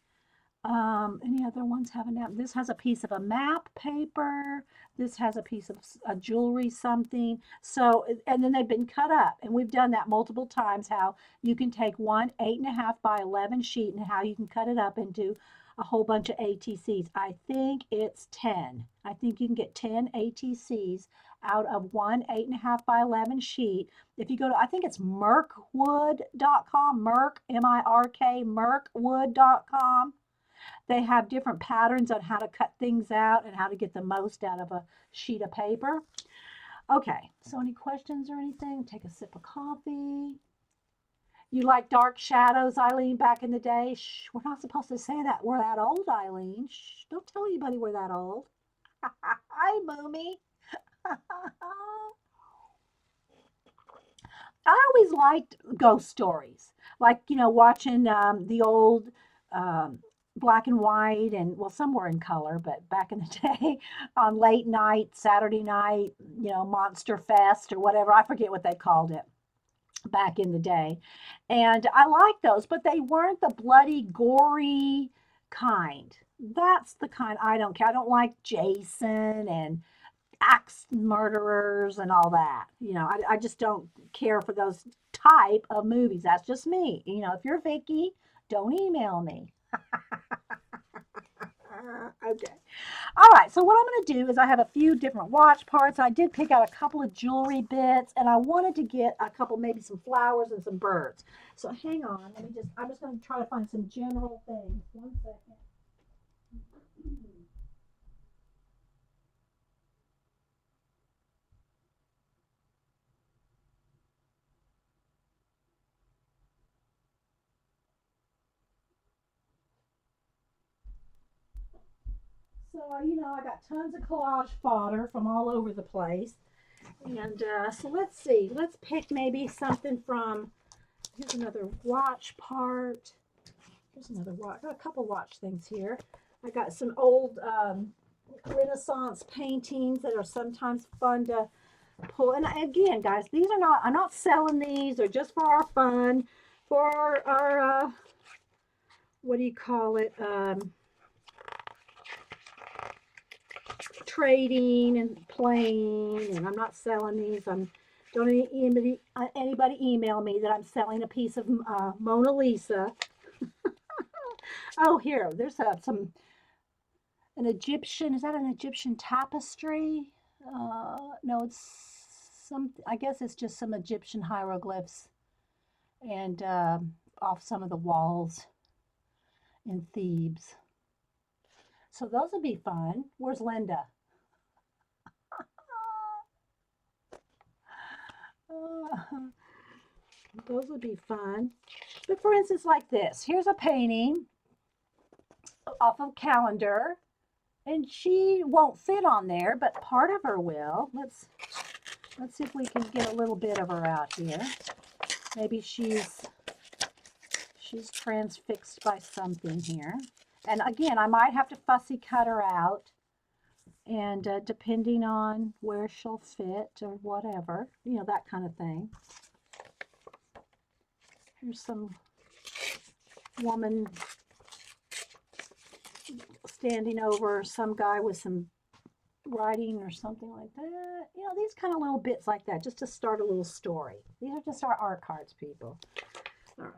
Any other ones have a napkin? This has a piece of a map paper. This has a piece of a jewelry something. So, and then they've been cut up. And we've done that multiple times, how you can take one 8.5 by 11 sheet and how you can cut it up into a whole bunch of ATCs. I think it's 10. I think you can get 10 ATCs out of one 8.5 by 11 sheet. If you go to, I think it's merkwood.com, Merk, M-I-R-K, merkwood.com. They have different patterns on how to cut things out and how to get the most out of a sheet of paper. Okay, so any questions or anything? Take a sip of coffee. You like dark shadows, Eileen, back in the day? Shh, we're not supposed to say that. We're that old, Eileen. Shh, don't tell anybody we're that old. Hi, Moomy. I always liked ghost stories. Like, watching the old black and white, and well, some were in color, but back in the day on late night, Saturday night, Monster Fest or whatever, I forget what they called it back in the day. And I liked those, but they weren't the bloody, gory kind. That's the kind I don't care. I don't like Jason and axe murderers and all that. I just don't care for those type of movies. That's just me. If you're Vicky, don't email me. Okay. All right. So what I'm going to do is I have a few different watch parts. I did pick out a couple of jewelry bits, and I wanted to get a couple, maybe some flowers and some birds. So hang on. I'm just going to try to find some general things. 1 second. So, I got tons of collage fodder from all over the place. And so let's see. Let's pick maybe something from, here's another watch part. Here's another watch. I got a couple watch things here. I got some old Renaissance paintings that are sometimes fun to pull. And again, guys, I'm not selling these. They're just for our fun, for our, what do you call it? Trading and playing, and I'm not selling these. Don't anybody email me that I'm selling a piece of Mona Lisa. Oh, here, there's some an Egyptian, is that an Egyptian tapestry? No, it's some, I guess it's just some Egyptian hieroglyphs and off some of the walls in Thebes. So those would be fun. Where's Linda? Those would be fun. But for instance, like this, here's a painting off of calendar, and she won't fit on there, but part of her will. Let's see if we can get a little bit of her out here. Maybe she's transfixed by something here. And again, I might have to fussy cut her out, and depending on where she'll fit or whatever, you know, that kind of thing. Here's some woman standing over some guy with some writing or something like that. You know, these kind of little bits like that, just to start a little story. These are just our art cards, people. All right.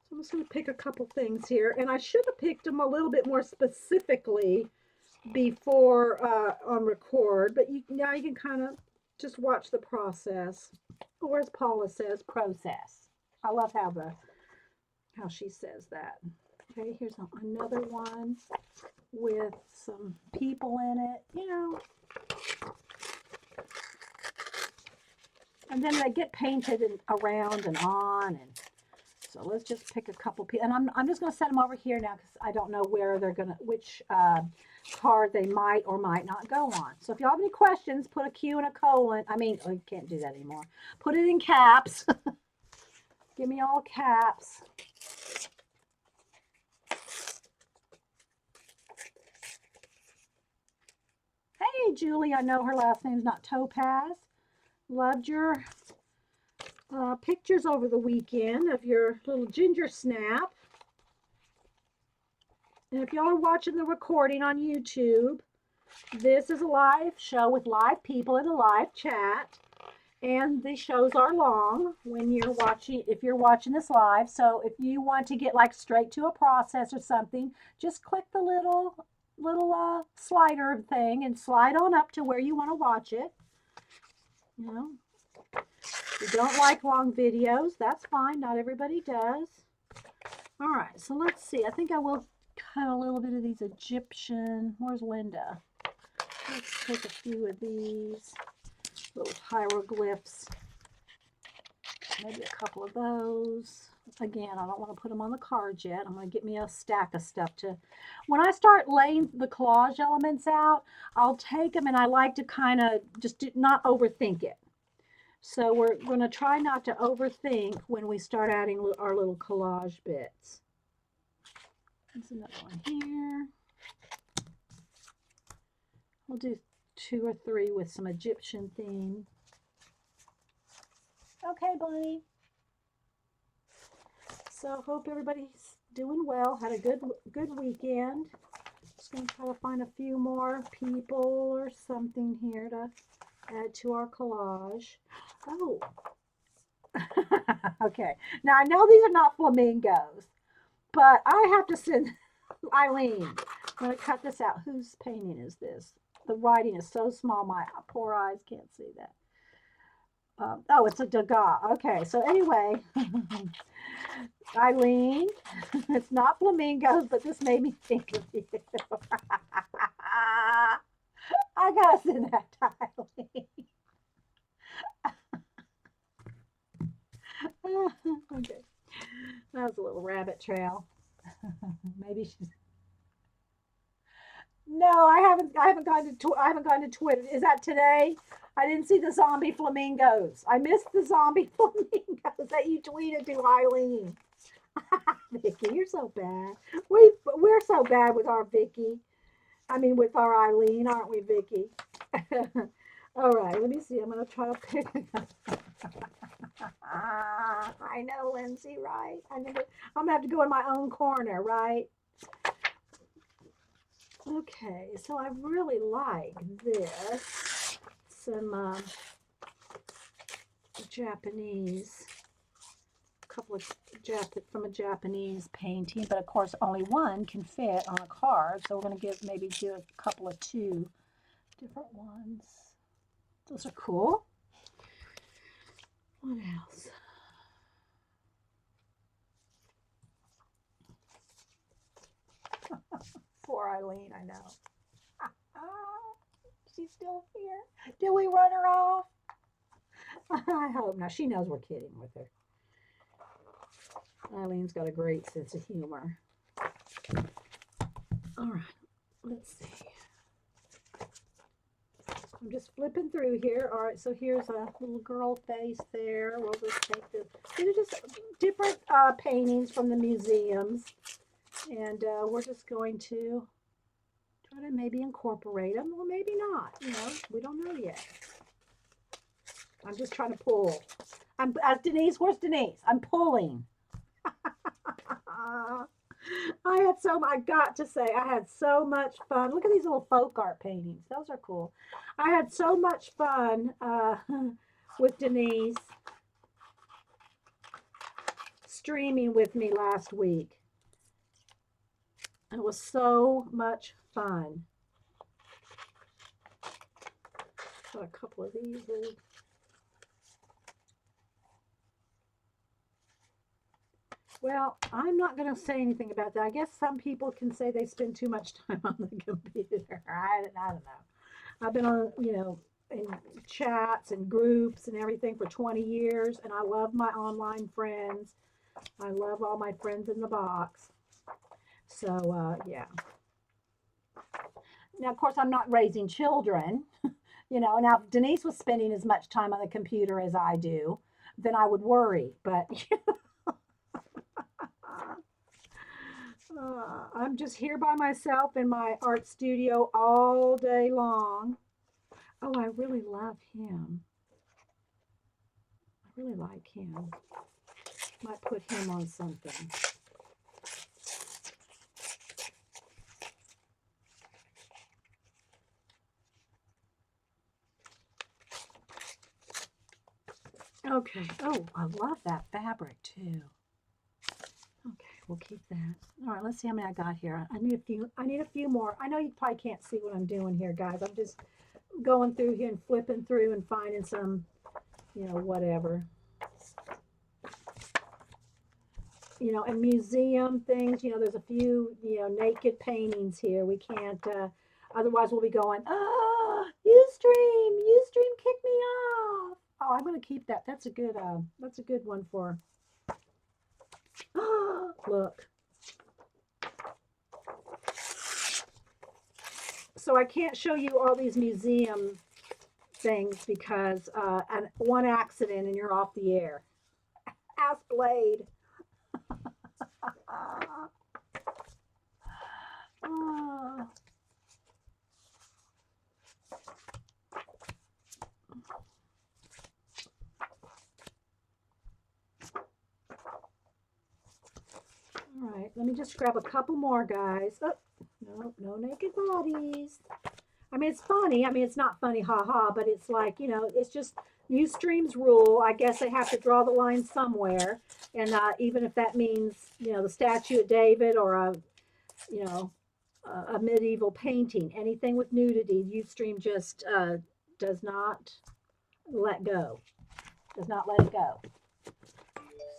So I'm just going to pick a couple things here, and I should have picked them a little bit more specifically before on record, but now you can kind of just watch the process, or as Paula says, process. I love how she says that. Okay, here's another one with some people in it, you know. And then they get painted and around and on, and so let's just pick a couple people. And I'm just going to set them over here now because I don't know where they're going to, which card they might or might not go on. So if you have any questions, put a Q and a colon. I mean, oh, you can't do that anymore. Put it in caps. Give me all caps. Hey, Julie, I know her last name's not Topaz. Loved your pictures over the weekend of your little ginger snap. And if y'all are watching the recording on YouTube, this is a live show with live people in a live chat. And the shows are long when you're watching, if you're watching this live. So if you want to get like straight to a process or something, just click the little slider thing and slide on up to where you want to watch it. You know, if you don't like long videos, that's fine. Not everybody does. All right, so let's see. I think I will cut a little bit of these Egyptian. Where's Linda? Let's take a few of these little hieroglyphs. Maybe a couple of those. Again, I don't want to put them on the cards yet. I'm going to get me a stack of stuff to, when I start laying the collage elements out, I'll take them, and I like to kind of just not overthink it. So we're going to try not to overthink when we start adding our little collage bits. There's another one here. We'll do 2 or 3 with some Egyptian theme. Okay, Bunny. So hope everybody's doing well. Had a good weekend. Just going to try to find a few more people or something here to add to our collage. Oh. Okay. Now I know these are not flamingos, but I have to send Eileen. I'm going to cut this out. Whose painting is this? The writing is so small, my poor eyes can't see that. Oh, it's a Degas. Okay, so anyway, Eileen, it's not flamingos, but this made me think of you. I gotta send that to Eileen. Okay, that was a little rabbit trail. Maybe she's. No, I haven't gone to Twitter. Is that today? I didn't see the zombie flamingos. I missed the zombie flamingos that you tweeted to Eileen. Vicky, you're so bad. We're so bad with our Vicky. I mean, with our Eileen, aren't we, Vicky? All right, let me see. I'm going to try to pick. I know, Lindsay, right? I'm going to have to go in my own corner, right? Okay, so I really like this. Some Japanese couple of from a Japanese painting, but of course only one can fit on a card. So we're going to maybe do a couple of two different ones. Those are cool. What else? Poor Eileen, I know. She's still here. Did we run her off? I hope not. She knows we're kidding with her. Eileen's got a great sense of humor. All right, let's see. I'm just flipping through here. All right, so here's a little girl face there. We'll just take this. These are just different paintings from the museums. And we're just going to try to maybe incorporate them, or maybe not. You know, we don't know yet. I'm just trying to pull. Denise, where's Denise? I'm pulling. I got to say, I had so much fun. Look at these little folk art paintings. Those are cool. I had so much fun with Denise streaming with me last week. It was so much fun. Got a couple of these. Well, I'm not going to say anything about that. I guess some people can say they spend too much time on the computer. I don't know. I've been on, in chats and groups and everything for 20 years, and I love my online friends. I love all my friends in the box. So, yeah. Now, of course, I'm not raising children. Now if Denise was spending as much time on the computer as I do, then I would worry. But I'm just here by myself in my art studio all day long. Oh, I really love him. I really like him. Might put him on something. Okay. Oh, I love that fabric too. Okay, we'll keep that. All right, let's see how many I got here. I need a few more. I know you probably can't see what I'm doing here, guys. I'm just going through here and flipping through and finding some, whatever. And museum things, there's a few, naked paintings here. We can't, otherwise we'll be going, Ustream, kick me off. Oh, I'm going to keep that. That's a good one for, look. So I can't show you all these museum things because one accident and you're off the air. Ask Blade. Oh. All right, let me just grab a couple more, guys. Oh, no naked bodies. I mean, it's funny. I mean, it's not funny, haha, but it's like, it's just Ustream's rule. I guess they have to draw the line somewhere. And even if that means, the statue of David or a medieval painting, anything with nudity, Ustream just does not let go. Does not let it go.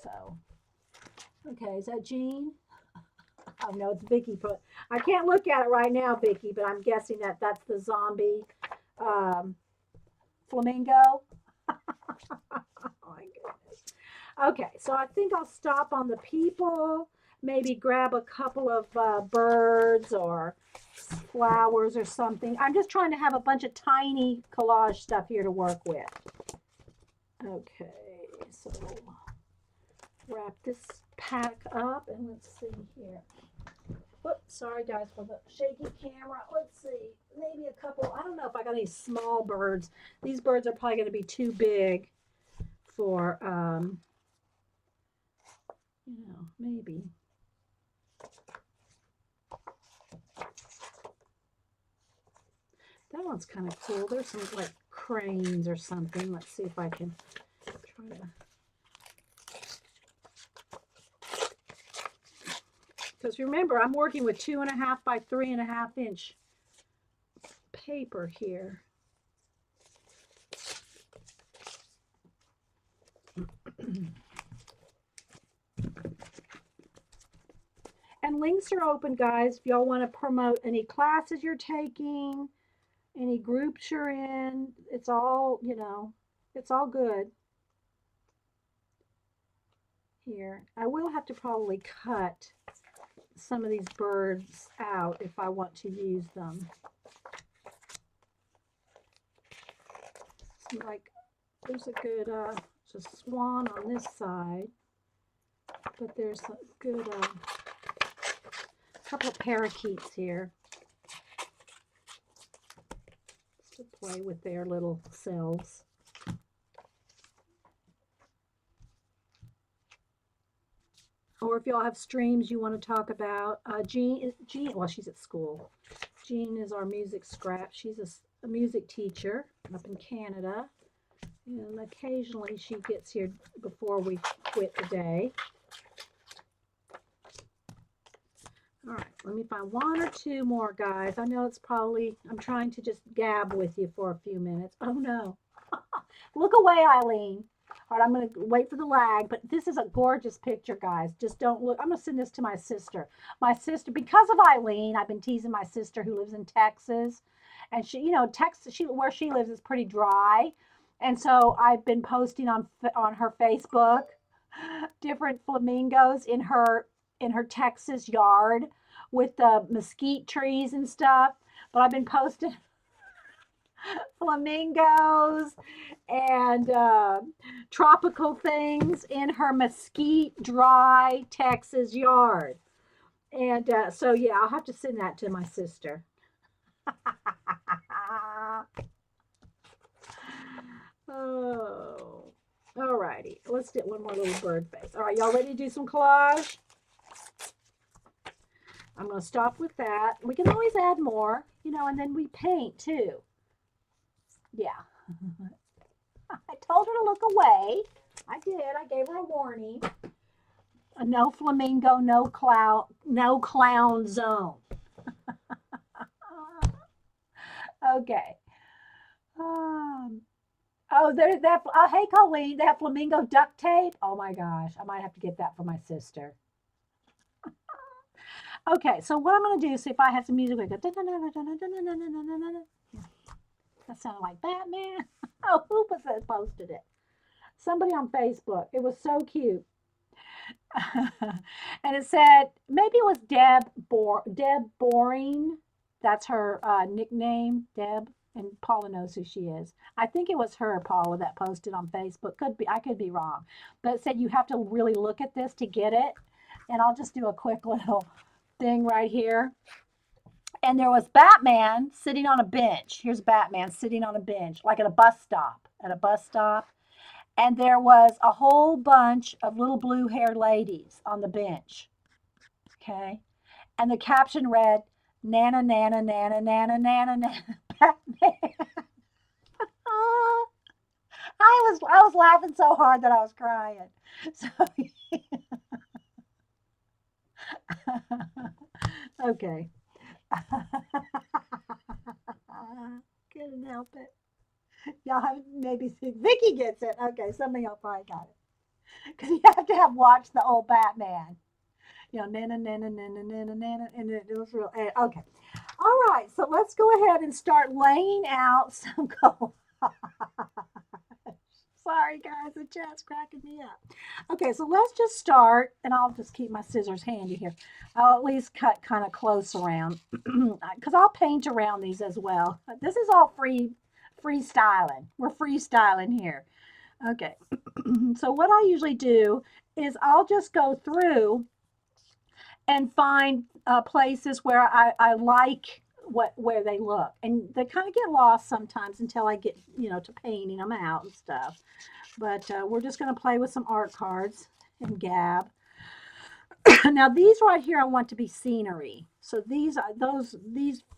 So, okay, is that Jean? Oh, no, it's Vicky. I can't look at it right now, Vicky, but I'm guessing that's the zombie flamingo. Oh, my goodness. Okay, so I think I'll stop on the people, maybe grab a couple of birds or flowers or something. I'm just trying to have a bunch of tiny collage stuff here to work with. Okay, so wrap this pack up and let's see here. Whoops, sorry guys for the shaky camera. Let's see, maybe a couple. I don't know if I got any small birds. These birds are probably going to be too big for, maybe. That one's kind of cool. There's some like cranes or something. Let's see if I can try to. Because remember, I'm working with 2.5 by 3.5 inch paper here. And links are open, guys, if y'all want to promote any classes you're taking, any groups you're in. It's all, you know, it's all good. Here, I will have to probably cut some of these birds out if I want to use them. So like, there's a good, there's a swan on this side, but there's a good couple of parakeets here to play with their little selves. Or if y'all have streams you want to talk about, Jean, well, she's at school. Jean is our music scrap. She's a music teacher up in Canada. And occasionally she gets here before we quit the day. All right, let me find one or two more, guys. I know it's probably, I'm trying to just gab with you for a few minutes. Oh no. Look away, Eileen. All right, I'm going to wait for the lag, but this is a gorgeous picture, guys. Just don't look. I'm going to send this to my sister. My sister, because of Eileen, I've been teasing my sister who lives in Texas. And she, you know, Texas, where she lives is pretty dry. And so I've been posting on her Facebook different flamingos in her Texas yard with the mesquite trees and stuff. But I've been posting flamingos and tropical things in her mesquite dry Texas yard. And so yeah, I'll have to send that to my sister. Oh, all righty. Let's get one more little bird face. All right, y'all ready to do some collage? I'm going to stop with that. We can always add more, you know, and then we paint too. Yeah. I told her to look away. I did. I gave her a warning. No flamingo, no clown zone. Okay. Oh, there's that. Hey, Colleen, they have flamingo duct tape. Oh my gosh, I might have to get that for my sister. Okay, so what I'm going to do, see if I have some music. That sounded like Batman. Oh, who was that posted it? Somebody on Facebook. It was so cute. And it said, maybe it was Deb Boring. That's her nickname, Deb. And Paula knows who she is. I think it was her, Paula, that posted on Facebook. Could be, I could be wrong. But it said you have to really look at this to get it. And I'll just do a quick little thing right here. And there was Batman sitting on a bench. Here's Batman sitting on a bench, like at a bus stop. And there was a whole bunch of little blue-haired ladies on the bench. Okay. And the caption read, Nana, Nana, Nana, Nana, Nana, Nana, Batman. I was laughing so hard that I was crying. So, okay. Couldn't help it. Y'all have maybe seen Vicky gets it. Okay, some of y'all probably got it. Because you have to have watched the old Batman. You know, nana, nana, nana, nana, nana, and it was real. Okay. All right, so let's go ahead and start laying out some collage. Sorry, guys, the chat's cracking me up. Okay, so let's just start, and I'll just keep my scissors handy here. I'll at least cut kind of close around, because I'll paint around these as well. This is all freestyling. We're freestyling here. Okay, so what I usually do is I'll just go through and find places where I like where they look, and they kind of get lost sometimes until I get to painting them out and stuff. But we're just going to play with some art cards and gab. Now these right here I want to be scenery. So these 5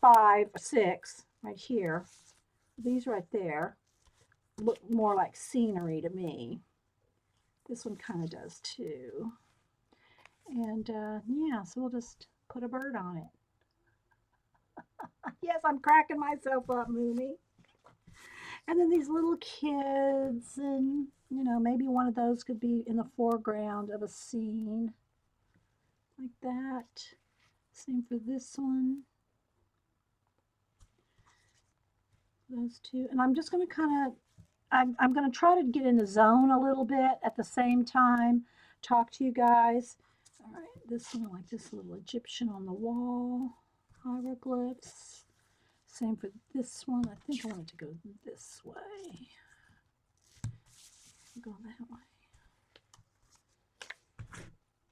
or 6 right here, these right there look more like scenery to me. This one kind of does too. And yeah, so we'll just put a bird on it. Yes, I'm cracking myself up, Moomy. And then these little kids, and maybe one of those could be in the foreground of a scene like that. Same for this one. Those two. And I'm just going to kind of, I'm going to try to get in the zone a little bit at the same time, talk to you guys. All right, this one, like this little Egyptian on the wall, hieroglyphs. Same for this one. I think I want it to go this way. Go that way.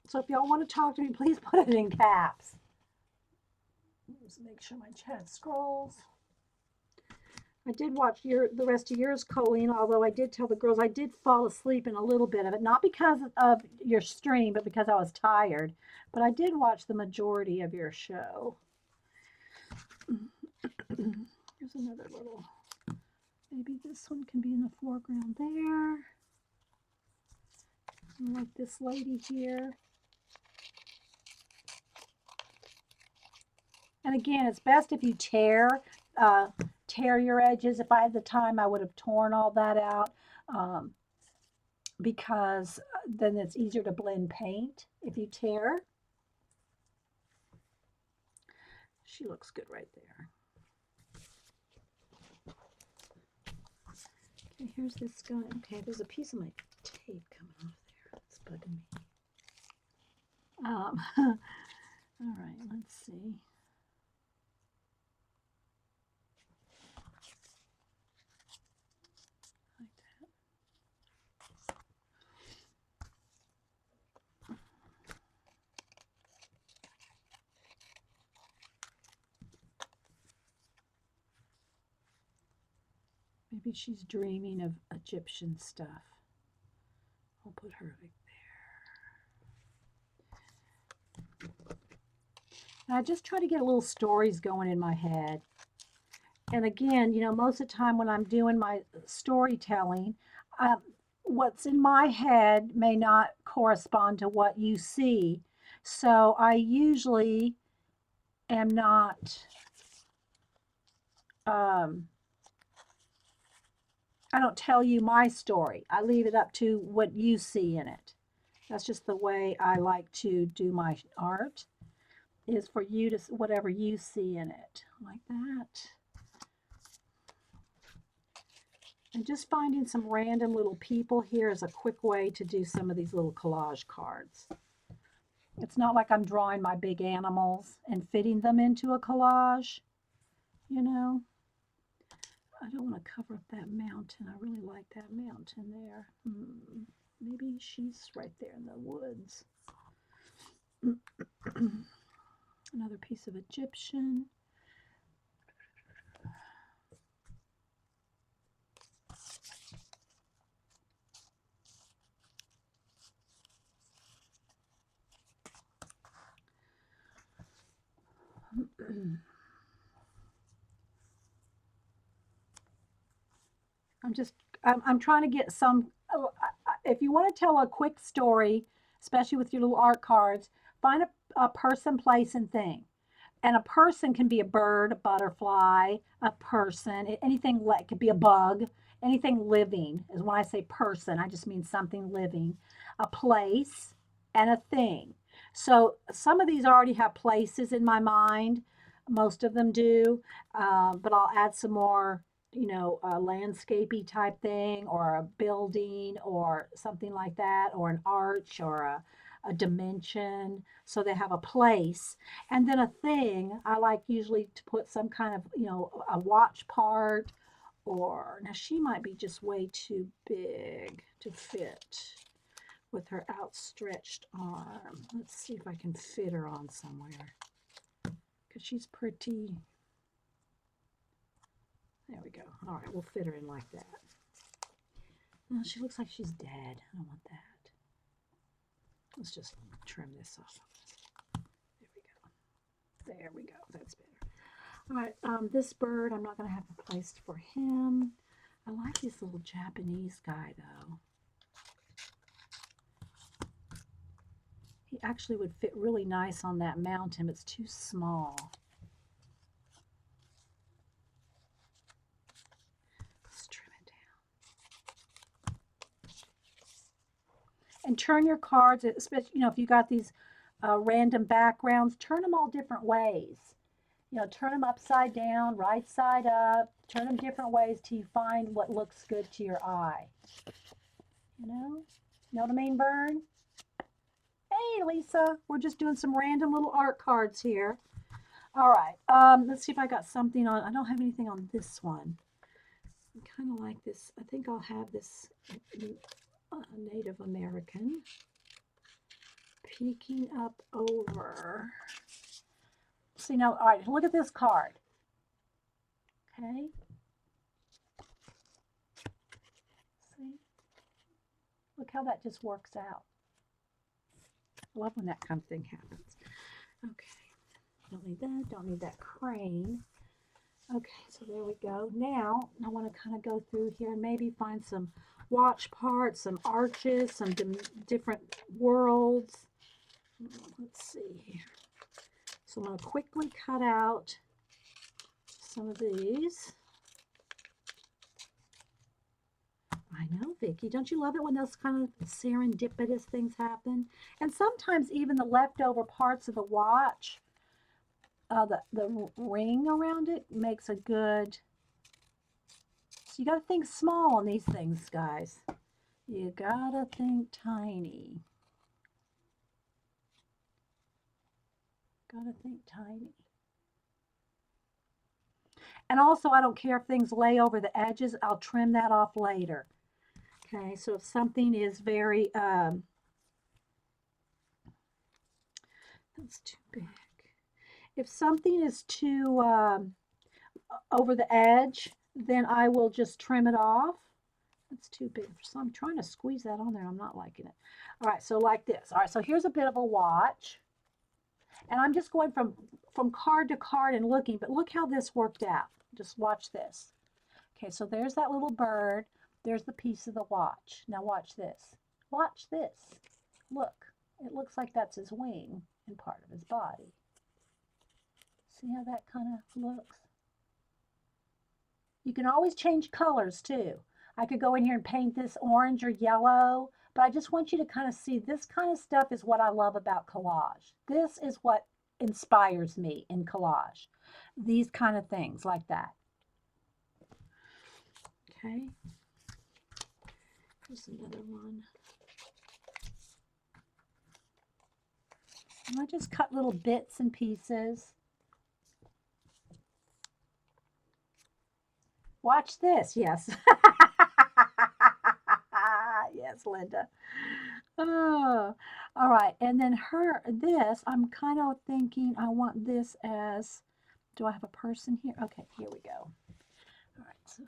So if y'all want to talk to me, please put it in caps. Just make sure my chat scrolls. I did watch the rest of yours, Colleen, although I did tell the girls I did fall asleep in a little bit of it, not because of your stream, but because I was tired. But I did watch the majority of your show. Here's another little, maybe this one can be in the foreground there. Like this lady here. And again, it's best if you tear your edges. If I had the time, I would have torn all that out because then it's easier to blend paint if you tear. She looks good right there. Okay, here's this guy. Okay, there's a piece of my tape coming off there. It's bugging me. All right, let's see. Like that. Maybe she's dreaming of Egyptian stuff. I'll put her right there. And I just try to get little stories going in my head. And again, most of the time when I'm doing my storytelling, what's in my head may not correspond to what you see. So I usually am not, I don't tell you my story. I leave it up to what you see in it. That's just the way I like to do my art, is for you to, whatever you see in it, like that. And just finding some random little people here is a quick way to do some of these little collage cards. It's not like I'm drawing my big animals and fitting them into a collage, I don't want to cover up that mountain. I really like that mountain there. Maybe she's right there in the woods. Another piece of Egyptian. I'm trying to get some, if you want to tell a quick story, especially with your little art cards, find a person, place, and thing. And a person can be a bird, a butterfly, a person, anything like, could be a bug, anything living. Is when I say person, I just mean something living. A place and a thing. So some of these already have places in my mind. Most of them do, but I'll add some more, a landscapey type thing, or a building, or something like that, or an arch, or a dimension. So they have a place. And then a thing, I like usually to put some kind of, a watch part, or now she might be just way too big to fit with her outstretched arm. Let's see if I can fit her on somewhere, because she's pretty. There we go. All right, we'll fit her in like that. No, she looks like she's dead. I don't want that. Let's just trim this off. There we go. There we go. That's better. All right, this bird, I'm not going to have a place for him. I like this little Japanese guy, though. He actually would fit really nice on that mountain. It's too small. Let's trim it down. And turn your cards, especially, you know, if you got these random backgrounds, turn them all different ways. You know, turn them upside down, right side up, turn them different ways till you find what looks good to your eye. You know what I mean, Vern? Hey, Lisa, we're just doing some random little art cards here. All right, let's see if I got something on. I don't have anything on this one. I kind of like this. I think I'll have this Native American peeking up over. See now, all right, look at this card. Okay. See? Look how that just works out. I love when that kind of thing happens. Okay. Don't need that. Don't need that crane. Okay, so there we go. Now, I want to kind of go through here and maybe find some watch parts, some arches, some different worlds. Let's see here. So I'm going to quickly cut out some of these. I know, Vicki. Don't you love it when those kind of serendipitous things happen? And sometimes even the leftover parts of the watch, the ring around it makes a good. So you got to think small on these things, guys. You got to think tiny. Got to think tiny. And also, I don't care if things lay over the edges. I'll trim that off later. Okay, so if something is very, that's too big. If something is too over the edge, then I will just trim it off. That's too big. So I'm trying to squeeze that on there. I'm not liking it. All right, so like this. All right, so here's a bit of a watch. And I'm just going from card to card and looking, but look how this worked out. Just watch this. Okay, so there's that little bird. There's the piece of the watch. Now watch this. Watch this. Look, it looks like that's his wing and part of his body. See how that kind of looks? You can always change colors too. I could go in here and paint this orange or yellow, but I just want you to kind of see this kind of stuff is what I love about collage. This is what inspires me in collage. These kind of things like that. Okay. Here's another one. And I just cut little bits and pieces. Watch this, yes. Yes, Linda. Oh, all right. And then this, I'm kind of thinking I want this as, do I have a person here? Okay, here we go. All right. So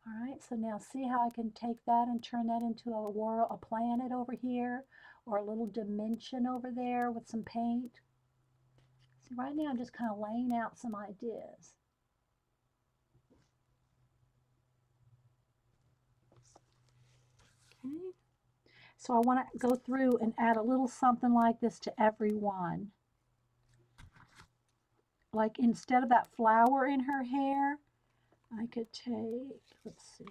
all right, so now see how I can take that and turn that into a world, a planet over here, or a little dimension over there with some paint. See, right now I'm just kind of laying out some ideas. Okay, so I want to go through and add a little something like this to every one. Like instead of that flower in her hair, I could take, let's see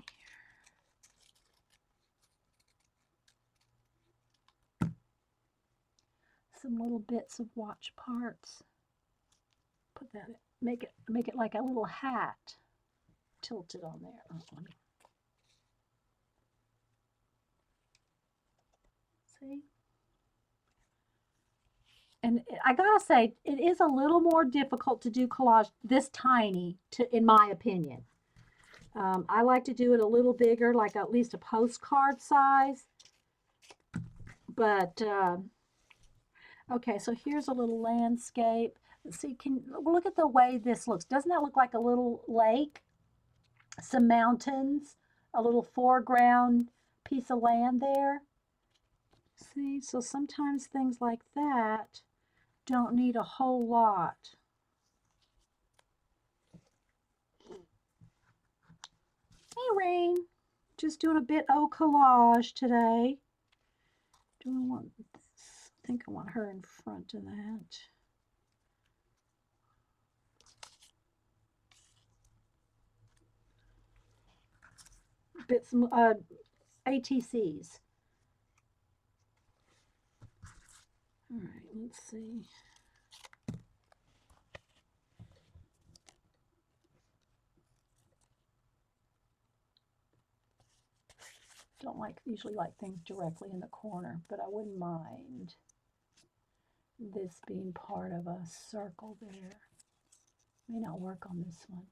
here, some little bits of watch parts. Put that, make it like a little hat tilted on there. Oh, see? And I gotta say, it is a little more difficult to do collage this tiny, in my opinion. I like to do it a little bigger, like at least a postcard size. But, okay, so here's a little landscape. See, look at the way this looks. Doesn't that look like a little lake? Some mountains, a little foreground piece of land there. See, so sometimes things like that don't need a whole lot. Hey, Rain. Just doing a bit of collage today. Do I want this? I think I want her in front of that. Bits, ATCs. All right, let's see. Don't usually like things directly in the corner, but I wouldn't mind this being part of a circle there. May not work on this one.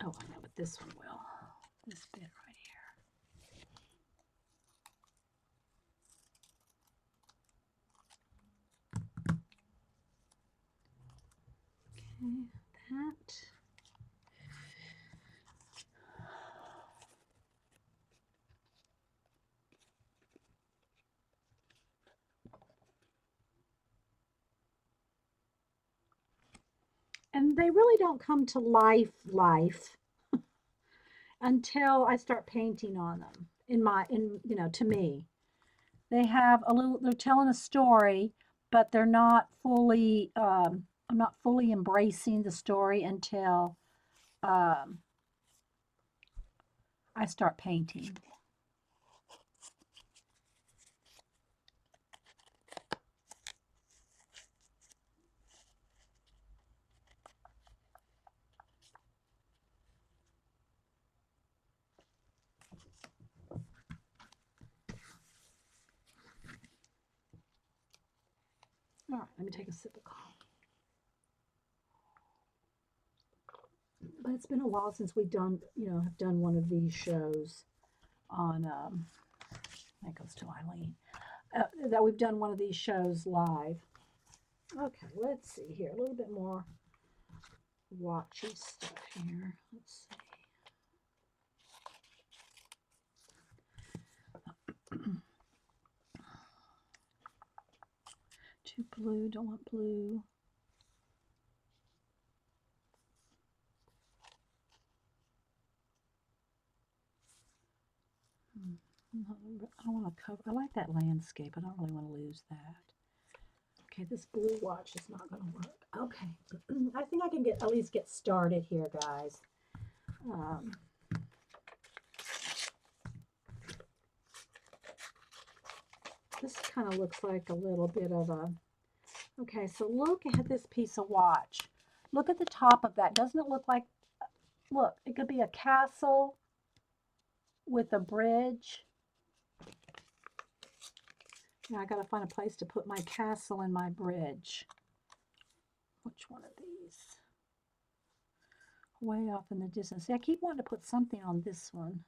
Oh, I know, but this one will. This bit right here. Okay, that. And they really don't come to life until I start painting on them. To me, they have a little. They're telling a story, but they're not fully. I'm not fully embracing the story until um, I start painting. All right, let me take a sip of coffee. But it's been a while since we've done, have done one of these shows on, that goes to Eileen, that we've done one of these shows live. Okay, let's see here, a little bit more watchy stuff here. Let's see. Too blue, don't want blue. I don't want to cover, I like that landscape. I don't really want to lose that. Okay, this blue watch is not going to work. Okay, I think I can at least get started here, guys. This kind of looks like a little bit of a, okay, so look at this piece of watch. Look at the top of that. Doesn't it look like, look, it could be a castle with a bridge. Now I got to find a place to put my castle and my bridge. Which one of these? Way off in the distance. See, I keep wanting to put something on this one.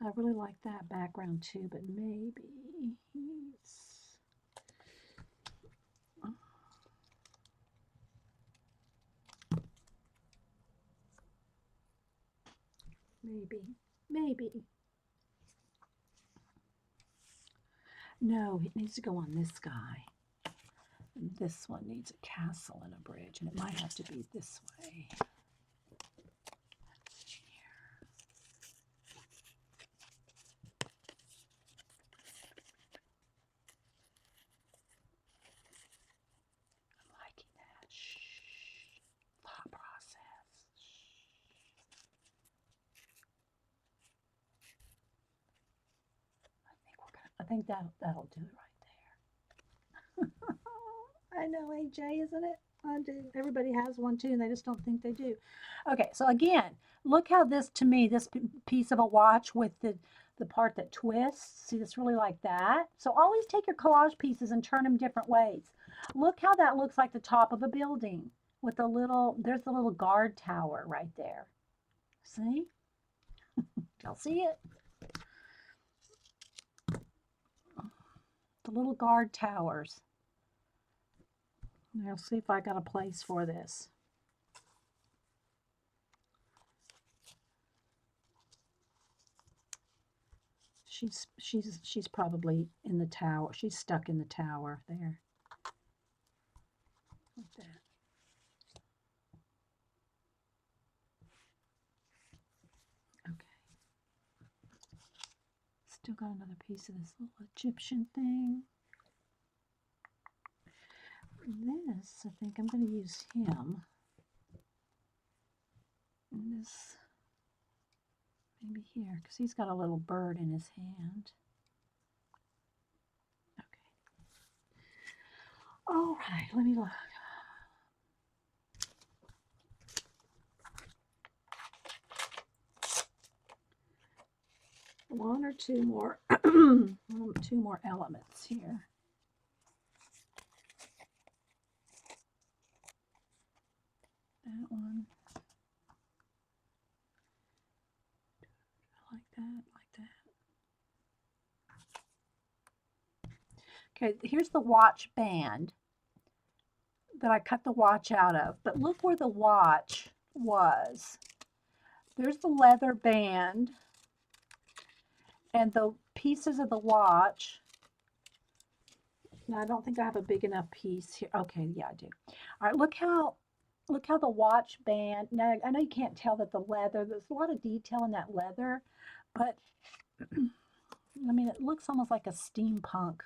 I really like that background too, but maybe maybe. No, it needs to go on this guy. And this one needs a castle and a bridge, and it might have to be this way. I'm liking that. Shh. Thought process. I think that'll do it right there. I know, AJ, isn't it? I do. Everybody has one too, and they just don't think they do. Okay, so again, look how this, to me, this piece of a watch with the part that twists. See, it's really like that. So always take your collage pieces and turn them different ways. Look how that looks like the top of a building with a little, there's the little guard tower right there. See? Y'all see it? The little guard towers. I'll see if I got a place for this. she's probably in the tower. She's stuck in the tower there. Like that. Okay. Still got another piece of this little Egyptian thing. For this, I think I'm going to use him. And this, maybe here, because he's got a little bird in his hand. Okay. All right, let me look. One or two more, two more elements here. That one. Like that, like that. Okay, here's the watch band that I cut the watch out of. But look where the watch was. There's the leather band and the pieces of the watch. Now, I don't think I have a big enough piece here. Okay, yeah, I do. All right, look how the watch band. Now, I know you can't tell that the leather, there's a lot of detail in that leather, but I mean, it looks almost like a steampunk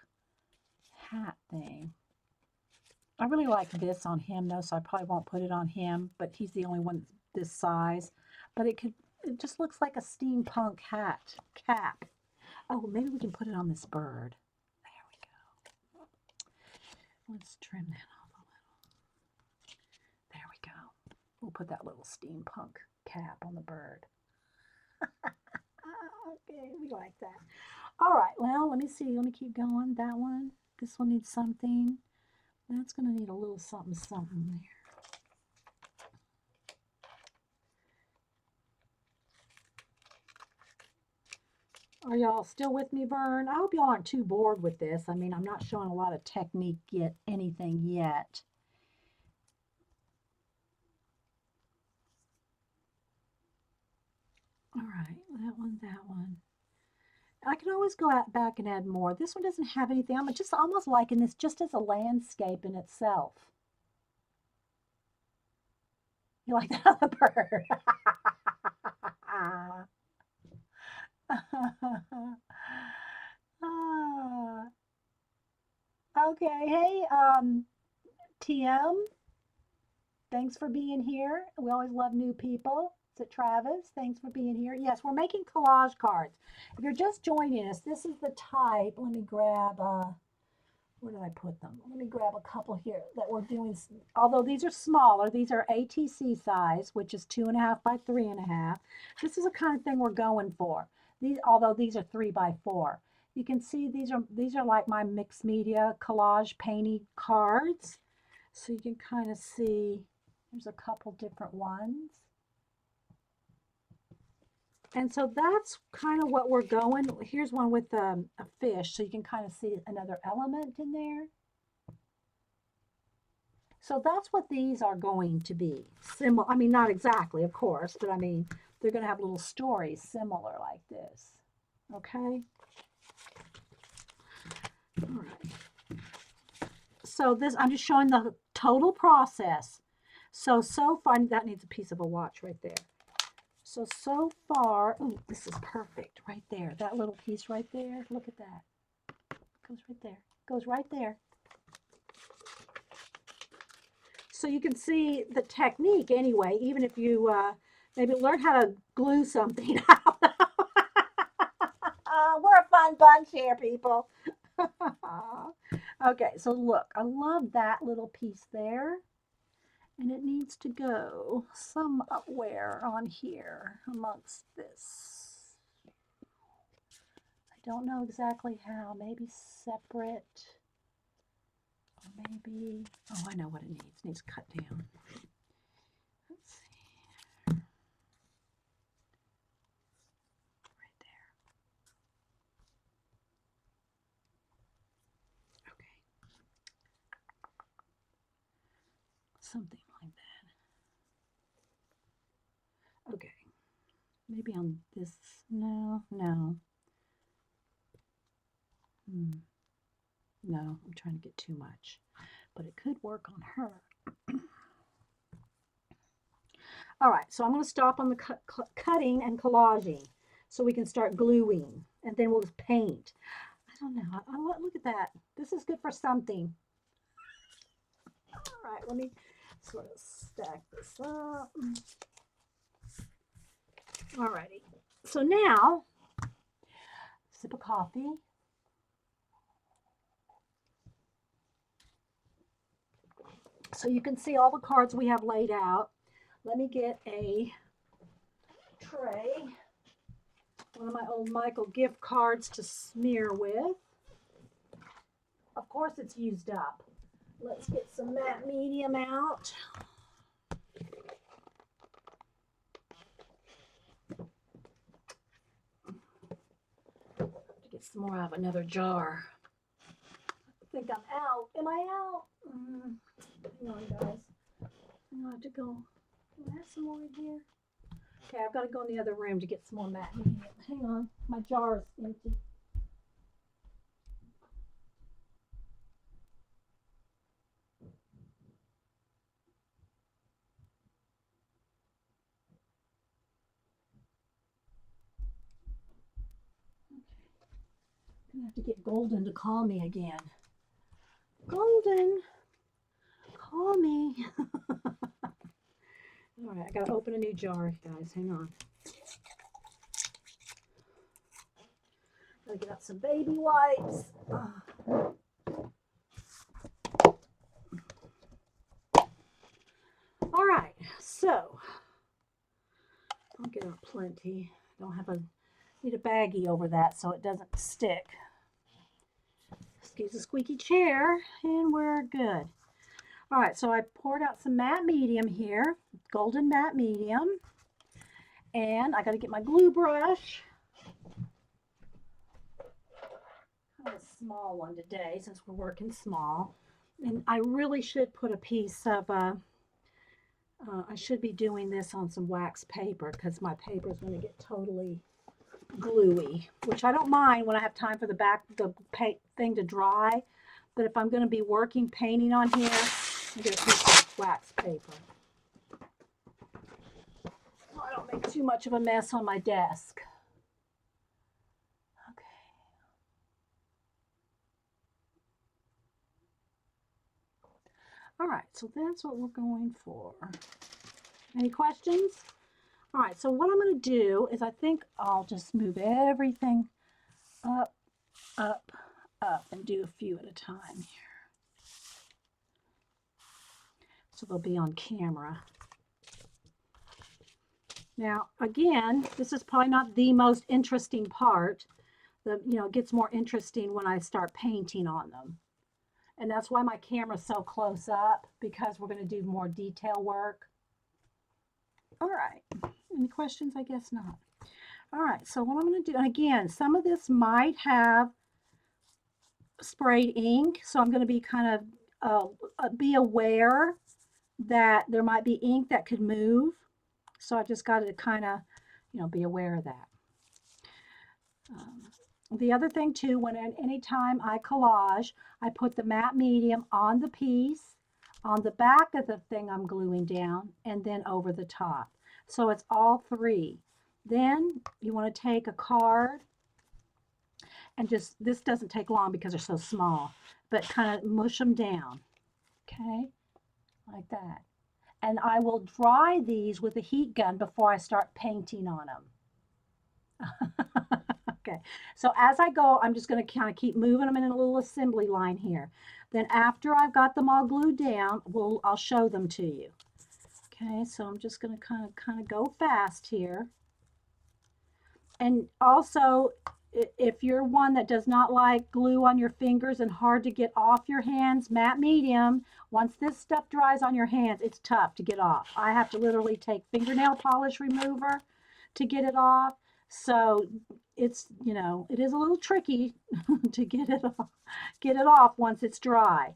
hat thing. I really like this on him though, so I probably won't put it on him, but he's the only one this size. But it just looks like a steampunk hat, cap. Oh, maybe we can put it on this bird. There we go. Let's trim that off a little. There we go. We'll put that little steampunk cap on the bird. Okay, we like that. All right, well, let me see. Let me keep going. That one. This one needs something. That's going to need a little something, something there. Are y'all still with me, Vern? I hope y'all aren't too bored with this. I mean, I'm not showing a lot of technique yet, anything yet. All right, that one, that one. I can always go back and add more. This one doesn't have anything. I'm just almost liking this just as a landscape in itself. You like that on the bird? Okay, hey, TM, thanks for being here. We always love new people. Is it Travis? Thanks for being here. Yes, we're making collage cards. If you're just joining us, this is the type. Let me grab, where did I put them? Let me grab a couple here that we're doing. Although these are smaller, these are ATC size, which is 2.5 by 3.5. This is the kind of thing we're going for. Although these are 3 by 4. You can see these are like my mixed media collage painting cards. So you can kind of see there's a couple different ones. And so that's kind of what we're going. Here's one with a fish, so you can kind of see another element in there. So that's what these are going to be. Similar, I mean, not exactly, of course, but I mean, they're going to have little stories similar like this. Okay? All right. So this, I'm just showing the total process. So far, that needs a piece of a watch right there. So far, oh, this is perfect right there. That little piece right there, look at that. Goes right there. Goes right there. So you can see the technique anyway, even if you maybe learn how to glue something. We're a fun bunch here, people. Okay, so look, I love that little piece there. And it needs to go somewhere on here amongst this. I don't know exactly how. Maybe separate. Or maybe, oh, I know what it needs. It needs cut down. Let's see. Right there. Okay. Something like that. Okay. Maybe on this. No. No, I'm trying to get too much, but it could work on her. All right, so I'm going to stop on the cutting and collaging so we can start gluing, and then we'll just paint. I don't know. Look at that. This is good for something. All right, let me sort of stack this up. All righty. So now, sip of coffee. So you can see all the cards we have laid out. Let me get a tray, one of my old Michael gift cards to smear with. Of course it's used up. Let's get some matte medium out. To get some more out of another jar. I think I'm out. Am I out? Hang on, guys. I'm gonna have to go. Do I have some more in here? Okay, I've got to go in the other room to get some more matte medium. Hang on, my jar is empty. I'm gonna have to get Golden to call me again. Golden, call me. All right, I gotta open a new jar, guys. Hang on. Gotta get out some baby wipes. All right, so I'll get out plenty. Need a baggie over that so it doesn't stick. Excuse the squeaky chair, and we're good. All right, so I poured out some matte medium here, golden matte medium, and I got to get my glue brush. Kind of a small one today since we're working small, and I really should put a piece of. I should be doing this on some wax paper because my paper is going to get totally gluey, which I don't mind when I have time for the thing to dry. But if I'm going to be working painting on here, I'm going to piece of wax paper. So I don't make too much of a mess on my desk. Okay. All right, so that's what we're going for. Any questions? All right, so what I'm going to do is I think I'll just move everything up, up, up, and do a few at a time here. So they'll be on camera. Now, again, this is probably not the most interesting part. It gets more interesting when I start painting on them. And that's why my camera's so close up, because we're going to do more detail work. All right. Any questions? I guess not. All right. So what I'm going to do, and again, some of this might have sprayed ink. So I'm going to be kind of be aware that there might be ink that could move. So I just got to kind of, be aware of that. The other thing too, anytime I collage, I put the matte medium on the piece, on the back of the thing I'm gluing down, and then over the top. So it's all three. Then you want to take a card and this doesn't take long because they're so small, but kind of mush them down, okay, like that. And I will dry these with a heat gun before I start painting on them. Okay, so as I go, I'm just going to kind of keep moving them in a little assembly line here. Then after I've got them all glued down, I'll show them to you. Okay, so I'm just going to kind of go fast here. And also, if you're one that does not like glue on your fingers and hard to get off your hands, matte medium, once this stuff dries on your hands, it's tough to get off. I have to literally take fingernail polish remover to get it off. So it's, it is a little tricky to get it off once it's dry.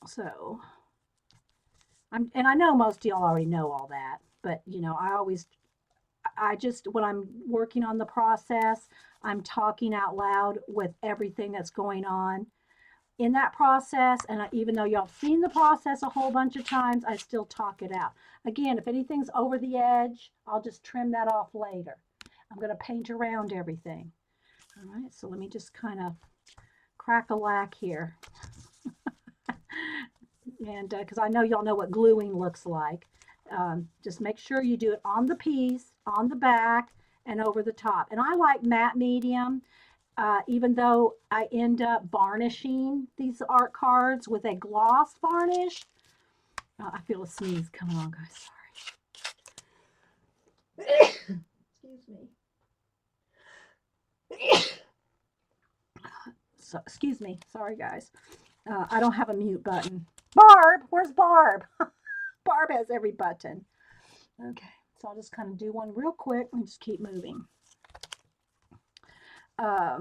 So, and I know most of y'all already know all that, but I always, I just, when I'm working on the process, I'm talking out loud with everything that's going on in that process. And even though y'all have seen the process a whole bunch of times, I still talk it out. Again, if anything's over the edge, I'll just trim that off later. I'm going to paint around everything. All right, so let me just kind of crack a lack here. And because I know y'all know what gluing looks like. Just make sure you do it on the piece, on the back, and over the top. And I like matte medium, even though I end up varnishing these art cards with a gloss varnish. I feel a sneeze. Come on, guys. Sorry. Excuse me. So, excuse me. Sorry, guys. I don't have a mute button. Barb, where's Barb? Barb has every button. Okay, so I'll just kind of do one real quick and just keep moving. I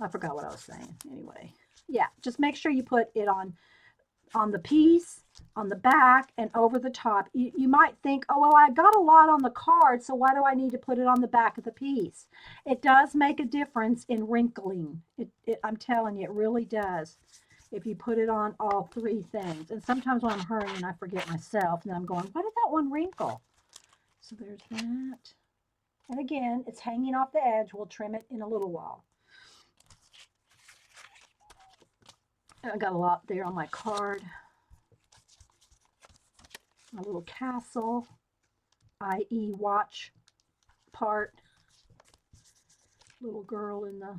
forgot what I was saying. Anyway, yeah, just make sure you put it on the piece, on the back, and over the top. You might think, oh, well, I got a lot on the card, so why do I need to put it on the back of the piece? It does make a difference in wrinkling. I'm telling you, it really does. If you put it on all three things. And sometimes when I'm hurrying, I forget myself, and I'm going, why did that one wrinkle? So there's that. And again, it's hanging off the edge. We'll trim it in a little while. I got a lot there on my card. My little castle, i.e. watch part. Little girl in the,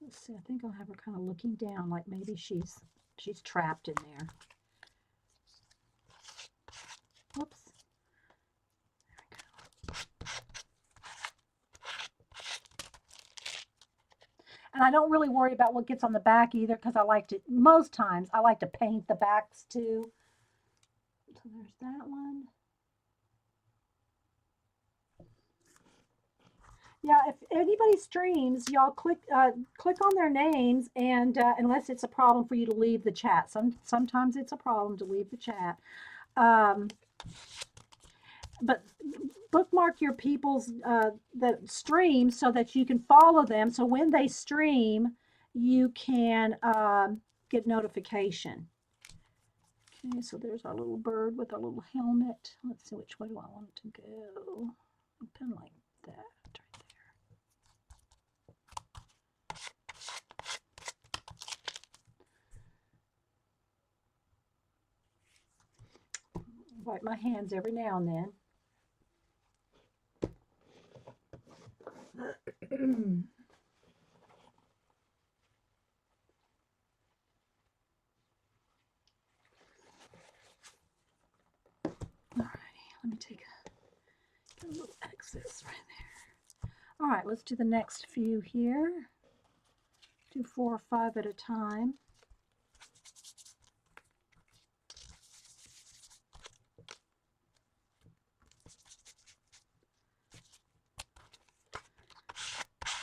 let's see, I think I'll have her kind of looking down like maybe she's trapped in there. Whoops. And I don't really worry about what gets on the back either, because most times I like to paint the backs too. So there's that one. Yeah, if anybody streams, y'all click on their names, and unless it's a problem for you to leave the chat. Sometimes it's a problem to leave the chat. But bookmark your people's that stream so that you can follow them. So when they stream, you can get notification. Okay, so there's our little bird with our little helmet. Let's see, which way do I want it to go? Kind of like that right there. Wipe my hands every now and then. Alrighty, let me take a little excess right there. All right, let's do the next few here. Do 4 or 5 at a time.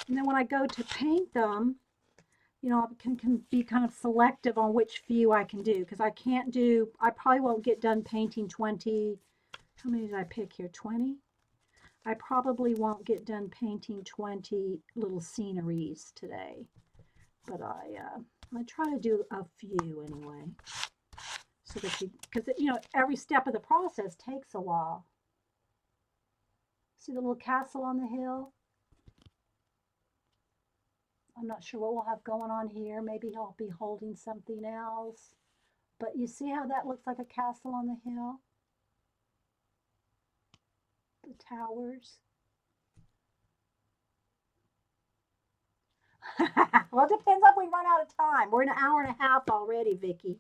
And then when I go to paint them, you know, I can be kind of selective on which few I can do, because I probably won't get done painting 20. How many did I pick here? 20? I probably won't get done painting 20 little sceneries today, but I try to do a few anyway, so that because you know, every step of the process takes a while. See the little castle on the hill? I'm not sure what we'll have going on here. Maybe I'll be holding something else. But you see how that looks like a castle on the hill? The towers. Well, it depends if we run out of time. We're in an hour and a half already, Vicki.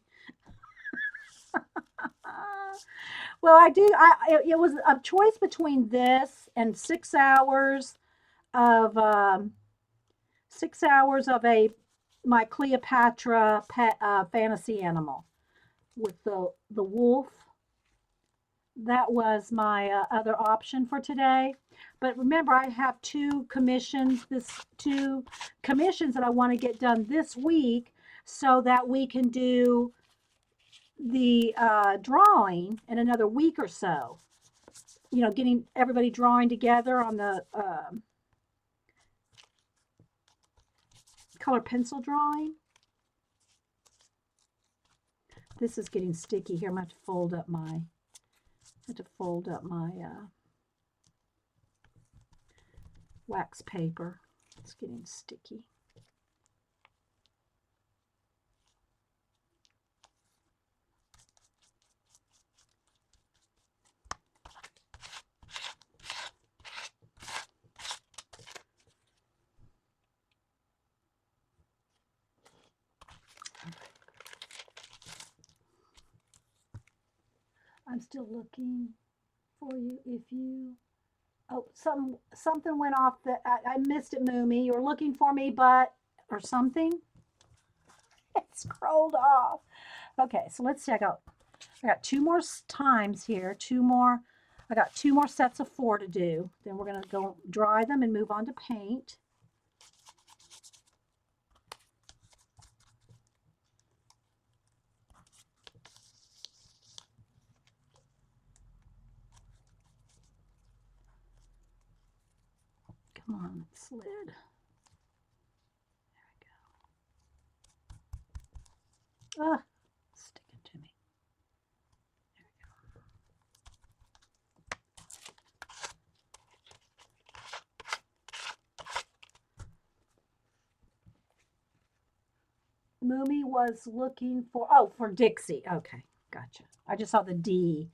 Well, it was a choice between this and 6 hours of my Cleopatra fantasy animal with the wolf. That was my other option for today. But remember, I have two commissions that I want to get done this week, so that we can do the drawing in another week or so. you know, getting everybody drawing together on the color pencil drawing. This is getting sticky here. I'm going to have to fold up my wax paper. It's getting sticky. I'm still looking for you. If you, oh, something went off that I missed it, Moomy. You were looking for me, but, or something. It scrolled off. Okay, so let's see. I got 2 more times here. I got 2 more sets of 4 to do. Then we're going to go dry them and move on to paint. Come on, it slid. There we go. Ah, sticking to me. There we go. Moomy was looking for, oh, for Dixie. Okay, gotcha. I just saw the D.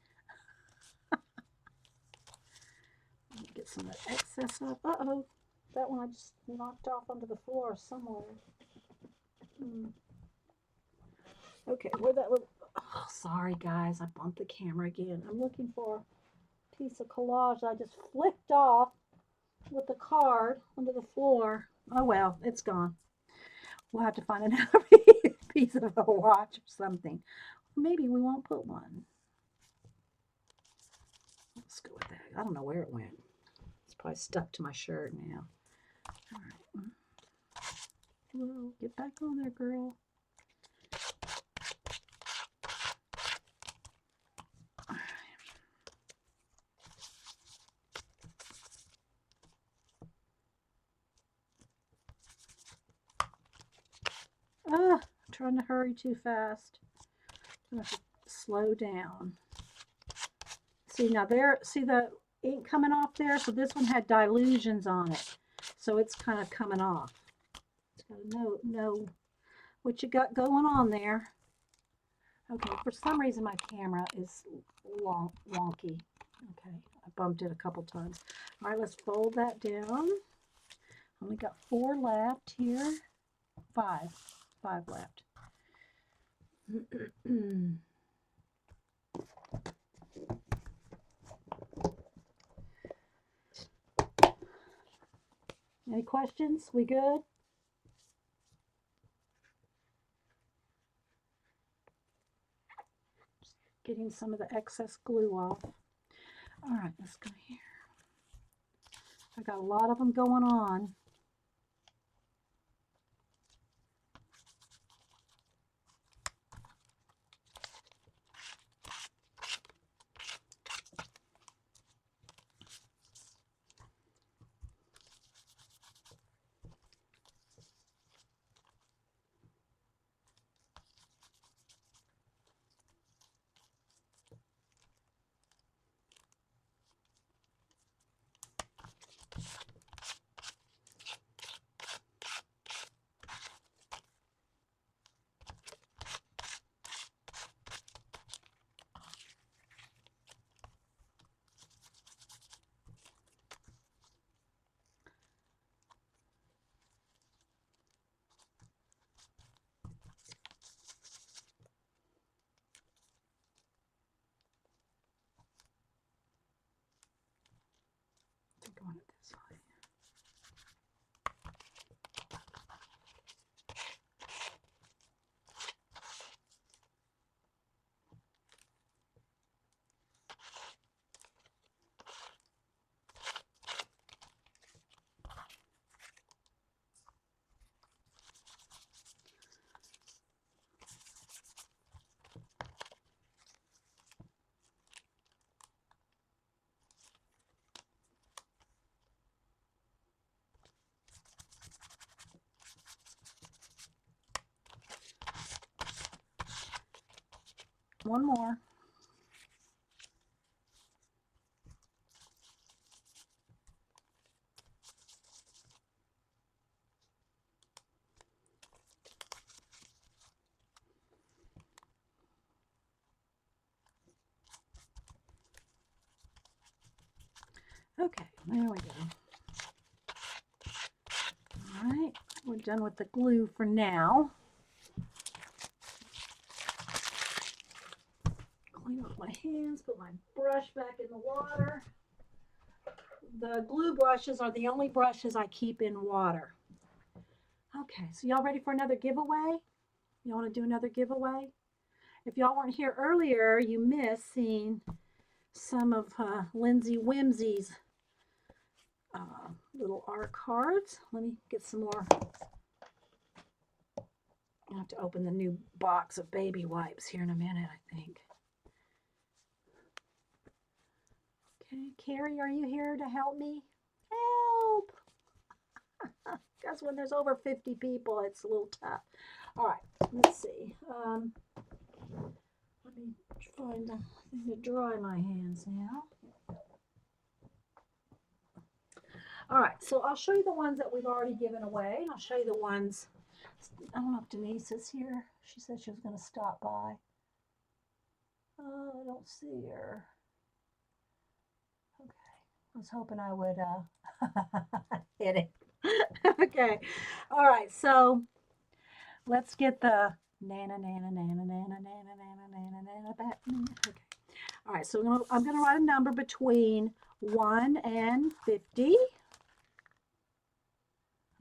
Let me get some of that excess up. Uh-oh, that one I just knocked off onto the floor somewhere. Okay, where that little, oh, sorry guys, I bumped the camera again. I'm looking for a piece of collage I just flicked off with the card onto the floor. Oh well, it's gone. We'll have to find another piece of a watch or something. Maybe we won't put one. Let's go with that. I don't know where it went. It's probably stuck to my shirt now. All right. Whoa, get back on there, girl. I'm trying to hurry too fast. I'm going to have to slow down. See, now there, see the ink coming off there? So this one had dilutions on it. So it's kind of coming off. It's got to know what you got going on there. Okay, for some reason my camera is wonky. Okay, I bumped it a couple times. All right, let's fold that down. Only got 4 left here. 5 left. Any questions? We good? Just getting some of the excess glue off. All right, let's go here. I got a lot of them going on. Going it this way. one more. Okay, there we go. All right, we're done with the glue for now. Clean off my hands, put my brush back in the water. The glue brushes are the only brushes I keep in water. Okay, so y'all ready for another giveaway? You want to do another giveaway? If y'all weren't here earlier, you missed seeing some of Lindsay Whimsy's little art cards. Let me get some more. I'll have to open the new box of baby wipes here in a minute, I think. Okay, Carrie, are you here to help me? Help! Because when there's over 50 people, it's a little tough. All right, let's see. Let me find a thing to dry my hands now. All right, so I'll show you the ones that we've already given away, and I'll show you the ones. I don't know if Denise is here. She said she was going to stop by. Oh, I don't see her. Okay, I was hoping I would hit it. Okay, all right, so let's get the nana back. Okay, all right, so I'm gonna write a number between 1 and 50.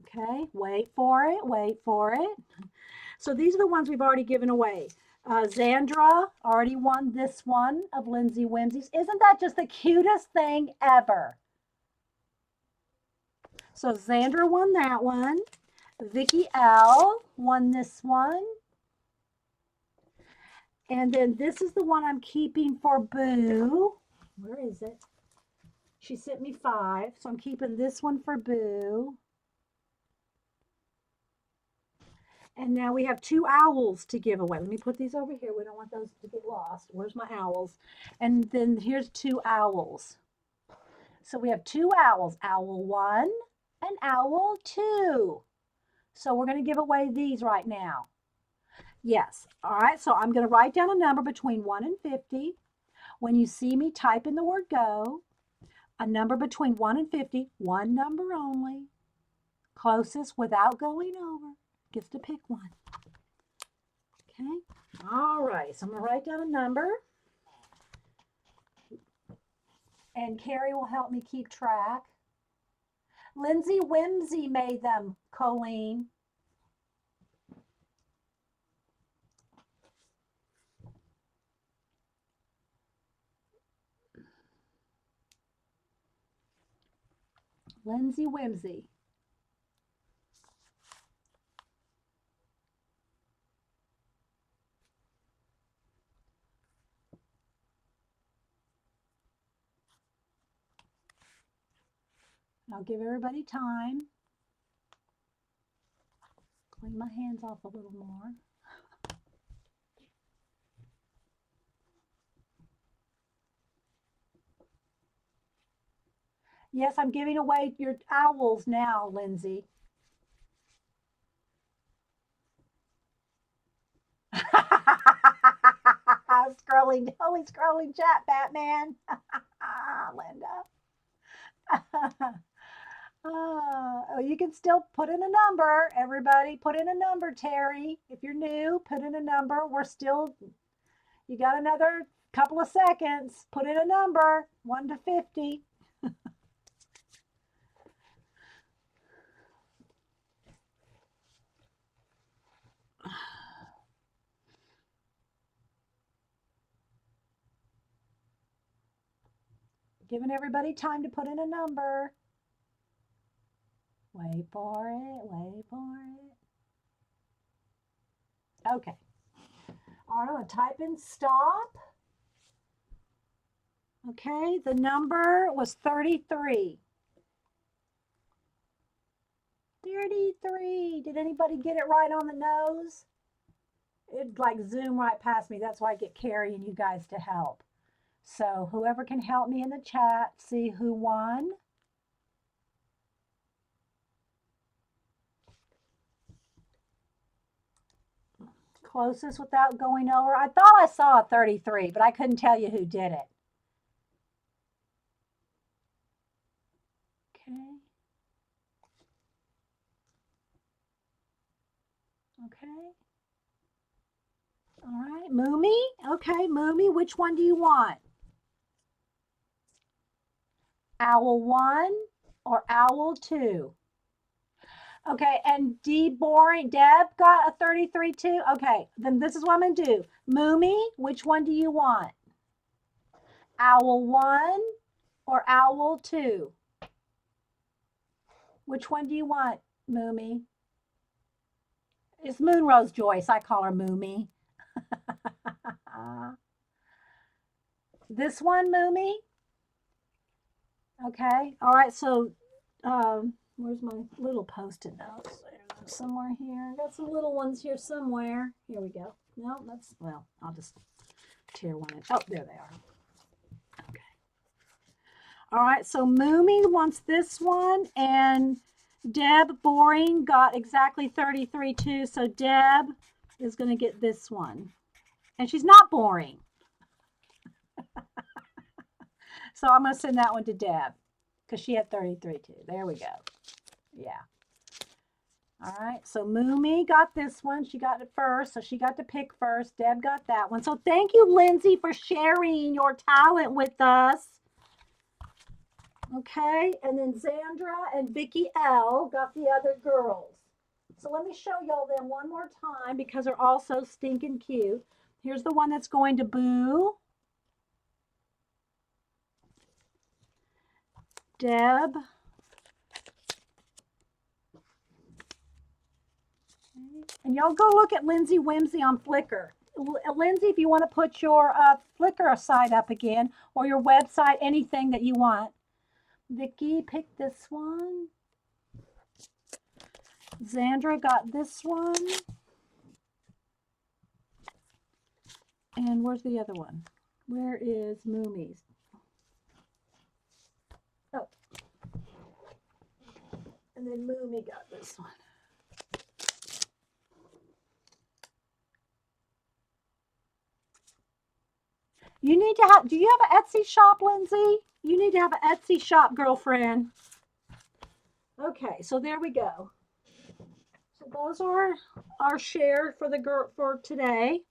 Okay, wait for it, wait for it. So these are the ones we've already given away. Zandra already won this one of Lindsay Whimsy's. Isn't that just the cutest thing ever? So Zandra won that one. Vicky L won this one. And then this is the one I'm keeping for Boo. Where is it? She sent me 5, so I'm keeping this one for Boo. And now we have 2 owls to give away. Let me put these over here. We don't want those to get lost. Where's my owls? And then here's 2 owls. So we have 2 owls, owl 1 and owl 2. So we're going to give away these right now. Yes. All right. So I'm going to write down a number between 1 and 50. When you see me type in the word go, a number between 1 and 50, one number only. Closest without going over gets to pick one. Okay. All right. So I'm going to write down a number. And Carrie will help me keep track. Lindsay Whimsy made them, Colleen. Lindsay Whimsy. I'll give everybody time. Clean my hands off a little more. Yes, I'm giving away your owls now, Lindsay. Scrolling, holy scrolling chat, Batman. Linda. Oh, you can still put in a number. Everybody, put in a number, Terry. If you're new, put in a number. We're still, you got another couple of seconds. Put in a number, 1 to 50. Giving everybody time to put in a number. Wait for it, wait for it. Okay. All right, I'm going to type in stop. Okay, the number was 33. 33. Did anybody get it right on the nose? It like zoom right past me. That's why I get Carrie and you guys to help. So whoever can help me in the chat, see who won. Closest without going over. I thought I saw a 33, but I couldn't tell you who did it. Okay. Okay. All right. Moomy. Okay, Moomy, which one do you want? Owl 1 or Owl 2? Okay, and Deb got a 33 too? Okay, then this is what I'm going to do. Moomy, which one do you want? Owl 1 or Owl 2? Which one do you want, Moomy? It's Moonrose Joyce. I call her Moomy. This one, Moomy? Okay. All right. So, where's my little post-it notes? Somewhere here. I got some little ones here somewhere. Here we go. No, that's, well, I'll just tear one in. Oh, there they are. Okay. All right. So, Moomy wants this one, and Deb Boring got exactly 33 too. So, Deb is going to get this one. And she's not boring. So I'm going to send that one to Deb because she had 33 too. There we go. Yeah. All right. So Moomy got this one. She got it first. So she got to pick first. Deb got that one. So thank you, Lindsay, for sharing your talent with us. Okay. And then Zandra and Vicky L got the other girls. So let me show y'all them one more time because they're all so stinking cute. Here's the one that's going to Boo. Deb. And y'all go look at Lindsay Whimsy on Flickr. Lindsay, if you want to put your Flickr site up again or your website, anything that you want. Vicky picked this one. Zandra got this one. And where's the other one? Where is Moomy's? Oh. And then Moomy got this one. You need to have, do you have an Etsy shop, Lindsay? You need to have an Etsy shop, girlfriend. Okay, so there we go. So those are our share for the girl for today.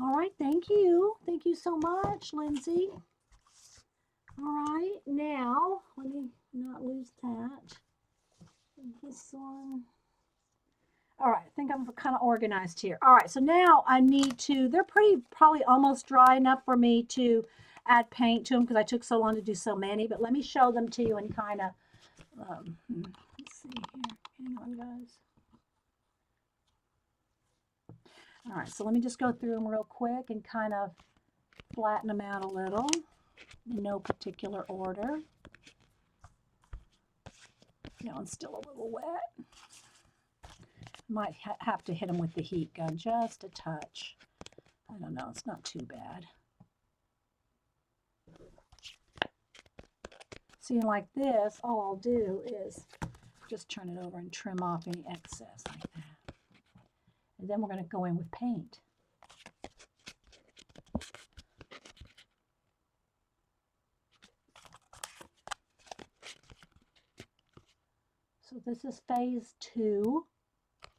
All right, thank you. Thank you so much, Lindsay. All right, now, let me not lose that. This one. All right, I think I'm kind of organized here. All right, so now I need to, they're probably almost dry enough for me to add paint to them because I took so long to do so many, but let me show them to you and kind of, let's see here. Hang on, guys. All right, so let me just go through them real quick and kind of flatten them out a little in no particular order. That one's still a little wet. Might have to hit them with the heat gun just a touch. I don't know, it's not too bad. See, like this, all I'll do is just turn it over and trim off any excess like that. And then we're going to go in with paint. So this is phase 2.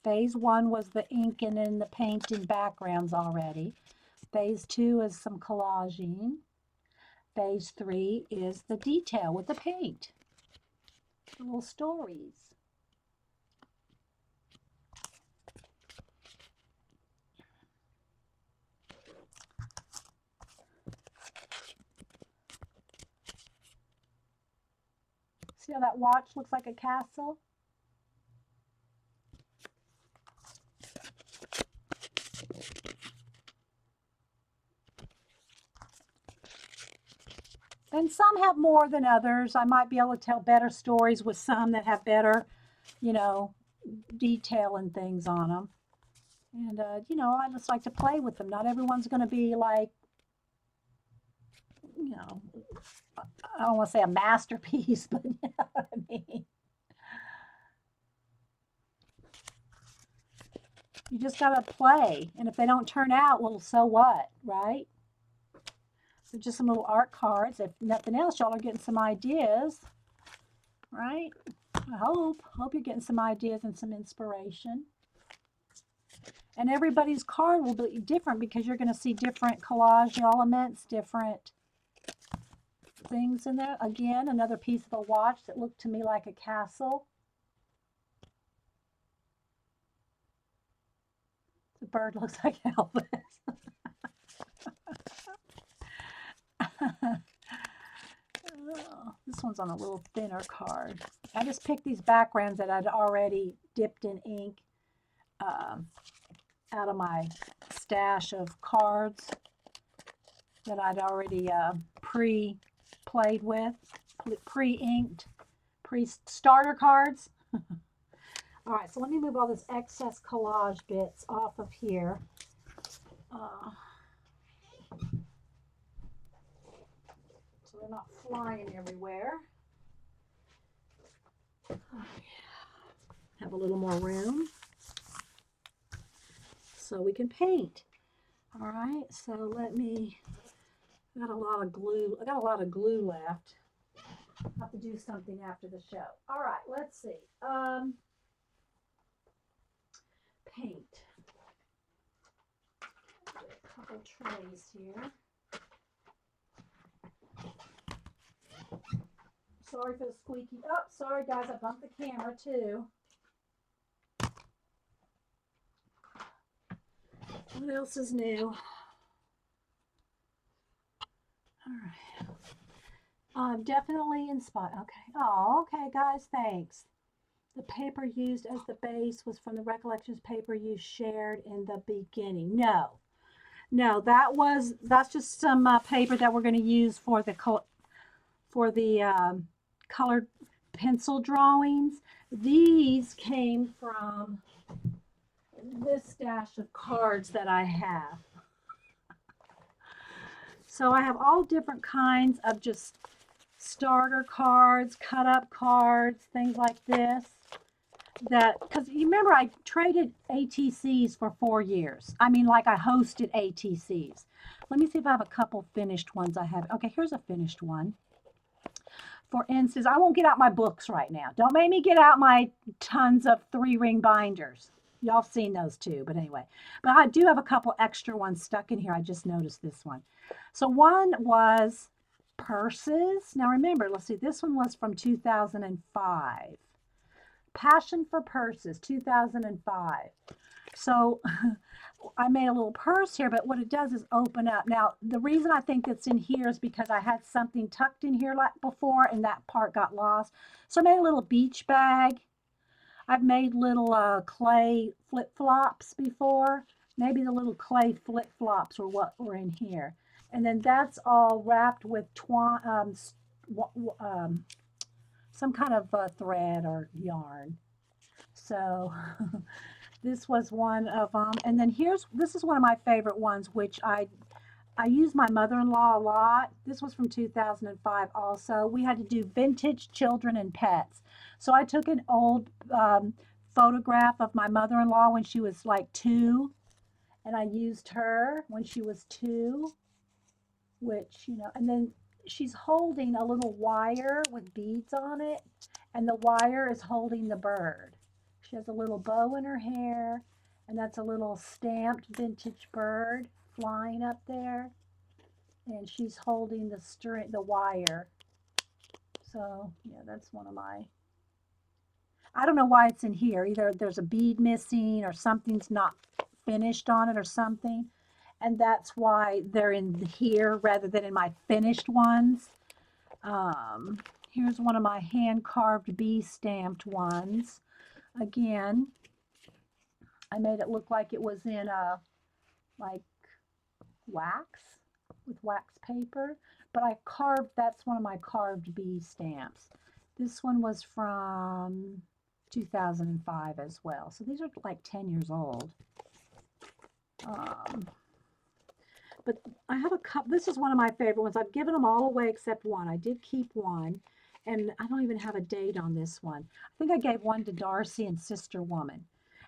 Phase 1 was the inking and the painting backgrounds already. Phase 2 is some collaging. Phase 3 is the detail with the paint. The little stories. See how that watch looks like a castle? And some have more than others. I might be able to tell better stories with some that have better, you know, detail and things on them. And, you know, I just like to play with them. Not everyone's going to be like, you know, I don't want to say a masterpiece, but you know what I mean. You just got to play. And if they don't turn out, well, so what, right? So just some little art cards. If nothing else, y'all are getting some ideas, right? I hope you're getting some ideas and some inspiration. And everybody's card will be different because you're going to see different collage elements, different things in there. Again, another piece of a watch that looked to me like a castle. The bird looks like Elvis. Oh, this one's on a little thinner card. I just picked these backgrounds that I'd already dipped in ink out of my stash of cards that I'd already pre-played with, pre-inked, pre-starter cards. All right, so let me move all this excess collage bits off of here. So they're not flying everywhere. Have a little more room so we can paint. All right, so let me, I got a lot of glue left. I'll have to do something after the show. All right, let's see. Paint. A couple trays here. Sorry for the squeaky. Oh, sorry guys, I bumped the camera too. What else is new? All right. I'm definitely inspired. Okay. Oh, okay, guys, thanks. The paper used as the base was from the recollections paper you shared in the beginning. No, that's just some paper that we're going to use for the colored pencil drawings. These came from this stash of cards that I have. So I have all different kinds of just starter cards, cut up cards, things like this. That, because you remember I traded ATCs for 4 years. I mean, like I hosted ATCs. Let me see if I have a couple finished ones I have. Okay, here's a finished one. For instance, I won't get out my books right now. Don't make me get out my tons of 3-ring binders. Y'all have seen those too, but anyway. But I do have a couple extra ones stuck in here. I just noticed this one. So one was purses. Now remember, let's see, this one was from 2005. Passion for Purses, 2005. So I made a little purse here, but what it does is open up. Now, the reason I think it's in here is because I had something tucked in here like before, and that part got lost. So I made a little beach bag. I've made little clay flip-flops before. Maybe the little clay flip-flops were what were in here. And then that's all wrapped with some kind of thread or yarn. So this was one of them. And then this is one of my favorite ones, which I use my mother-in-law a lot. This was from 2005 also. We had to do vintage children and pets. So I took an old photograph of my mother-in-law when she was like 2, and I used her when she was 2, which, you know, and then she's holding a little wire with beads on it, and the wire is holding the bird. She has a little bow in her hair, and that's a little stamped vintage bird flying up there, and she's holding the wire. So yeah, that's one of my, I don't know why it's in here. Either there's a bead missing or something's not finished on it or something, and that's why they're in here rather than in my finished ones. Here's one of my hand carved bee stamped ones. Again, I made it look like it was in like wax, with wax paper, but that's one of my carved bee stamps. This one was from 2005 as well. So these are like 10 years old. Um, but I have a cup. This is one of my favorite ones. I've given them all away except one. I did keep one, and I don't even have a date on this one. I think I gave one to Darcy and Sister Woman,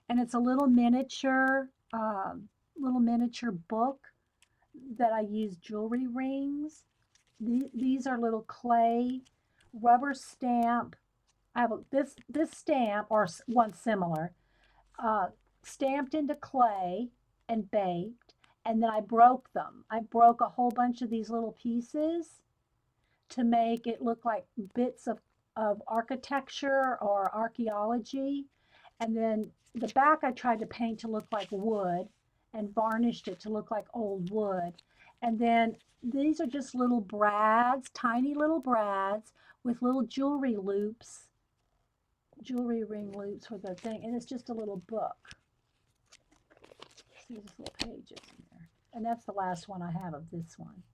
and it's a little miniature book that I use jewelry rings. These are little clay rubber stamp. I have this stamp or one similar, uh, stamped into clay and baked, and then I broke them. I broke a whole bunch of these little pieces to make it look like bits of architecture or archaeology. And then the back I tried to paint to look like wood and varnished it to look like old wood. And then these are just little brads, tiny little brads with little jewelry ring loops for the thing. And it's just a little book. See, there's little pages in there. And that's the last one I have of this one.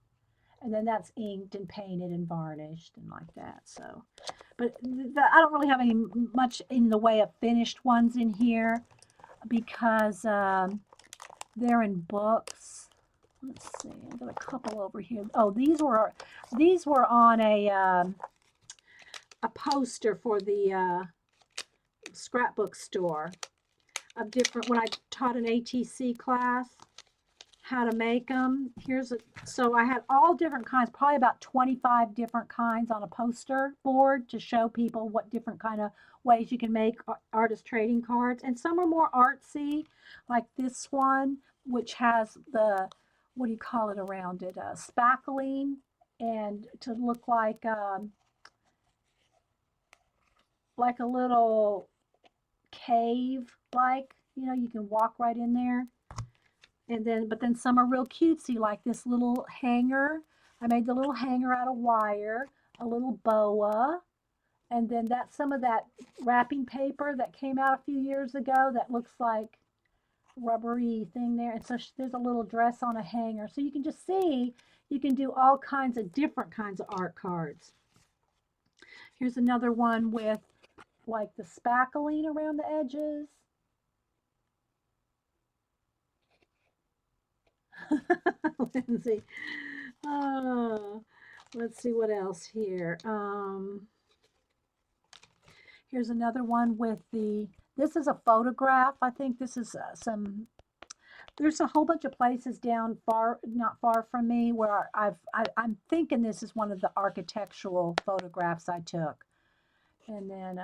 And then that's inked and painted and varnished and like that. So, but I don't really have any much in the way of finished ones in here because they're in books. Let's see, I've got a couple over here. Oh, these were on a poster for the scrapbook store of different, when I taught an ATC class how to make them. So I had all different kinds, probably about 25 different kinds on a poster board to show people what different kind of ways you can make artist trading cards. And some are more artsy, like this one, which has the, what do you call it around it? Spackling, and to look like a little cave, like, you can walk right in there. And then, but then some are real cutesy, like this little hanger. I made the little hanger out of wire, a little boa, and then that's some of that wrapping paper that came out a few years ago that looks like rubbery thing there. And so there's a little dress on a hanger. So you can just see, you can do all kinds of different kinds of art cards. Here's another one with like the spackling around the edges. Lindsay. Oh, let's see what else here. Here's another one with this is a photograph. I think this is there's a whole bunch of places not far from me where I'm thinking this is one of the architectural photographs I took. And then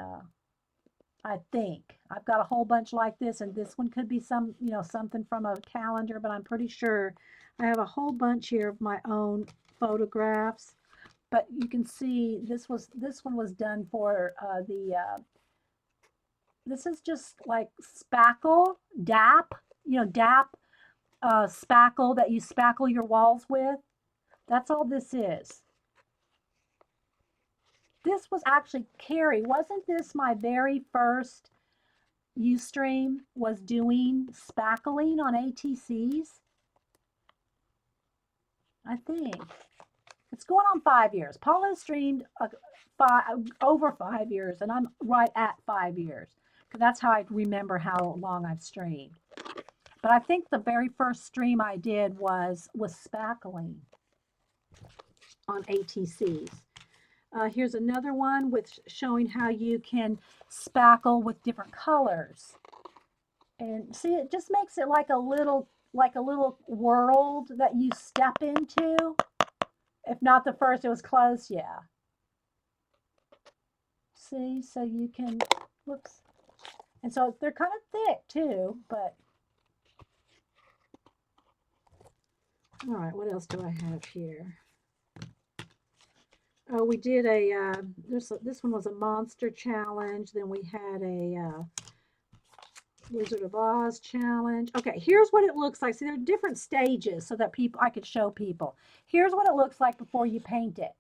I think I've got a whole bunch like this, and this one could be something from a calendar, but I'm pretty sure I have a whole bunch here of my own photographs. But you can see this one was done for this is just like spackle, DAP spackle that you spackle your walls with. That's all this is. This was actually, Carrie, wasn't this my very first Ustream was doing spackling on ATCs? I think. It's going on 5 years. Paula streamed over 5 years, and I'm right at 5 years. Because that's how I remember how long I've streamed. But I think the very first stream I did was spackling on ATCs. Here's another one with showing how you can spackle with different colors. And see, it just makes it like a little world that you step into. If not the first, it was close, yeah. See, so you can, whoops. And so they're kind of thick too, but. All right, what else do I have here? Oh, we did this one was a monster challenge. Then we had a Wizard of Oz challenge. Okay, here's what it looks like. See, there are different stages so that I could show people. Here's what it looks like before you paint it.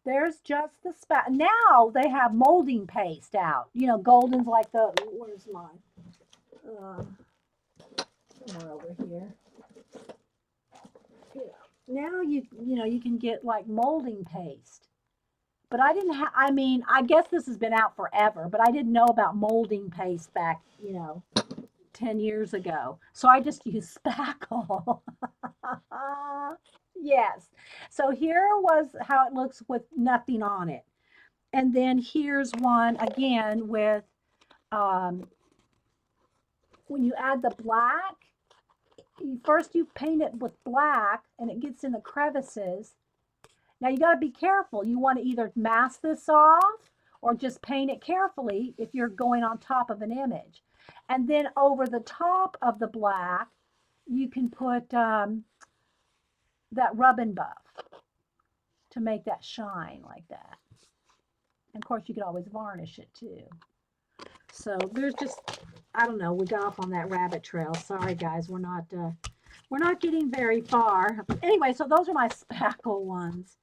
There's just the now they have molding paste out. Golden's like where's mine? Somewhere over here. Now you can get like molding paste. But I didn't have, I guess this has been out forever, but I didn't know about molding paste back, 10 years ago. So I just use spackle. Yes. So here was how it looks with nothing on it. And then here's one again with um, when you add the black, first you paint it with black and it gets in the crevices. Now you got to be careful. You want to either mask this off or just paint it carefully if you're going on top of an image. And then over the top of the black, you can put that rub and buff to make that shine like that. And of course, you could always varnish it too. So there's just, I don't know, we got off on that rabbit trail. Sorry guys, we're not getting very far. Anyway, so those are my spackle ones,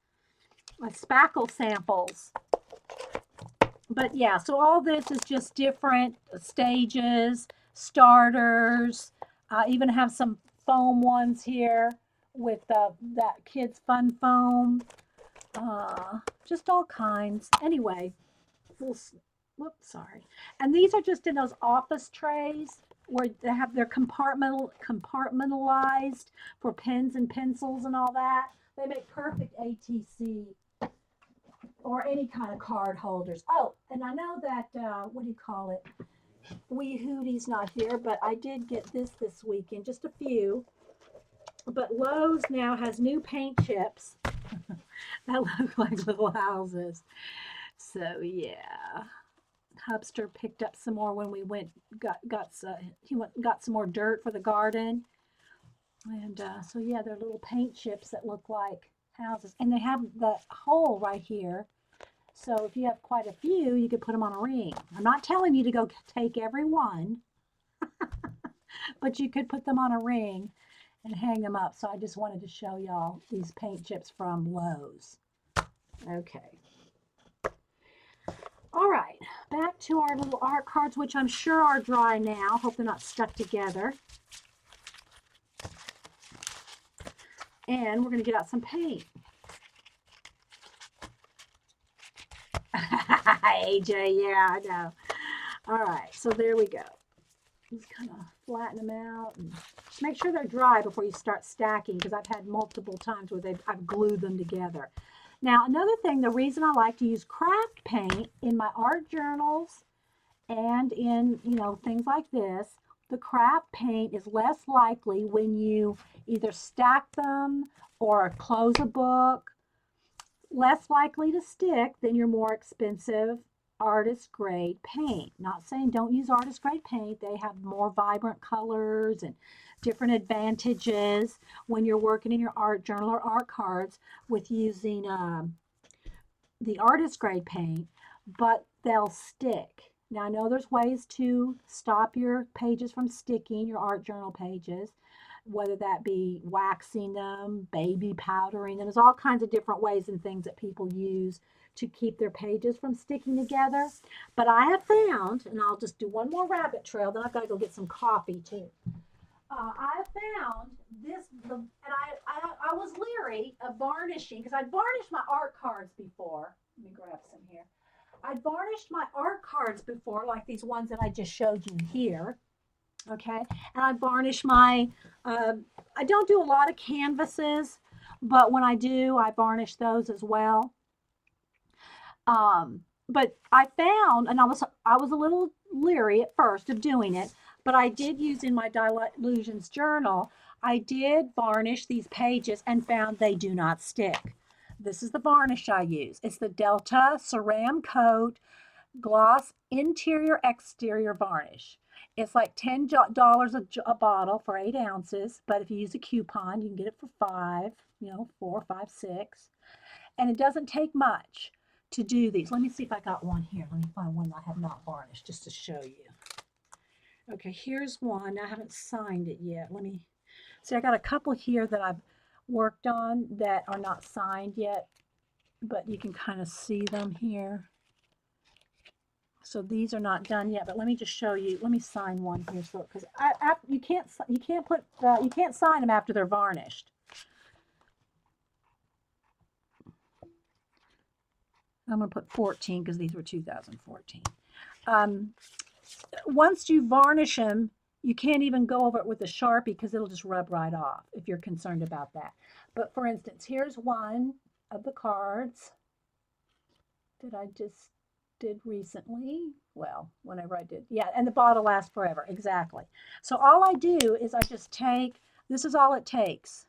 my spackle samples. But yeah, so all this is just different stages, starters. I even have some foam ones here with that kids fun foam. Just all kinds. Anyway, whoops, sorry. And these are just in those office trays where they have their compartmentalized for pens and pencils and all that. They make perfect ATC or any kind of card holders. Oh, and I know that, what do you call it? Wee Hootie's not here, but I did get this weekend, just a few. But Lowe's now has new paint chips that look like little houses. So yeah, Hubster picked up some more when we went, got some more dirt for the garden. And so yeah, they're little paint chips that look like houses. And they have the hole right here. So if you have quite a few, you could put them on a ring. I'm not telling you to go take every one, but you could put them on a ring and hang them up. So I just wanted to show y'all these paint chips from Lowe's. Okay. All right, back to our little art cards, which I'm sure are dry now. Hope they're not stuck together. And we're going to get out some paint. AJ, yeah, I know. All right, so there we go. Just kind of flatten them out and make sure they're dry before you start stacking, because I've had multiple times where I've glued them together. Now, another thing, the reason I like to use craft paint in my art journals and in, things like this, the craft paint is less likely when you either stack them or close a book, less likely to stick than your more expensive artist grade paint. Not saying don't use artist grade paint. They have more vibrant colors and different advantages when you're working in your art journal or art cards with using the artist grade paint, but they'll stick. Now I know there's ways to stop your pages from sticking, your art journal pages, whether that be waxing them, baby powdering them. There's all kinds of different ways and things that people use to keep their pages from sticking together. But I have found, and I'll just do one more rabbit trail, then I've got to go get some coffee too. I have found this, and I was leery of varnishing, because I'd varnished my art cards before. Let me grab some here. I'd varnished my art cards before, like these ones that I just showed you here. Okay, and I varnish my, I don't do a lot of canvases, but when I do, I varnish those as well. But I found, and I was a little leery at first of doing it, but I did use in my Dilutions journal, I did varnish these pages and found they do not stick. This is the varnish I use. It's the Delta Ceram Coat Gloss Interior Exterior Varnish. It's like $10 a bottle for 8 ounces, but if you use a coupon, you can get it for 5, 4, 5, 6. And it doesn't take much to do these. Let me see if I got one here. Let me find one I have not varnished just to show you. Okay, here's one. I haven't signed it yet. Let me see. I got a couple here that I've worked on that are not signed yet, but you can kind of see them here. So these are not done yet, but let me just show you. Let me sign one here, so because you can't sign them after they're varnished. I'm going to put 14 because these were 2014. Once you varnish them, You can't even go over it with a Sharpie because it'll just rub right off if you're concerned about that. But for instance, here's one of the cards that I just did recently. Well, whenever I did. Yeah, and the bottle lasts forever. Exactly. So all I do is I just take, this is all it takes.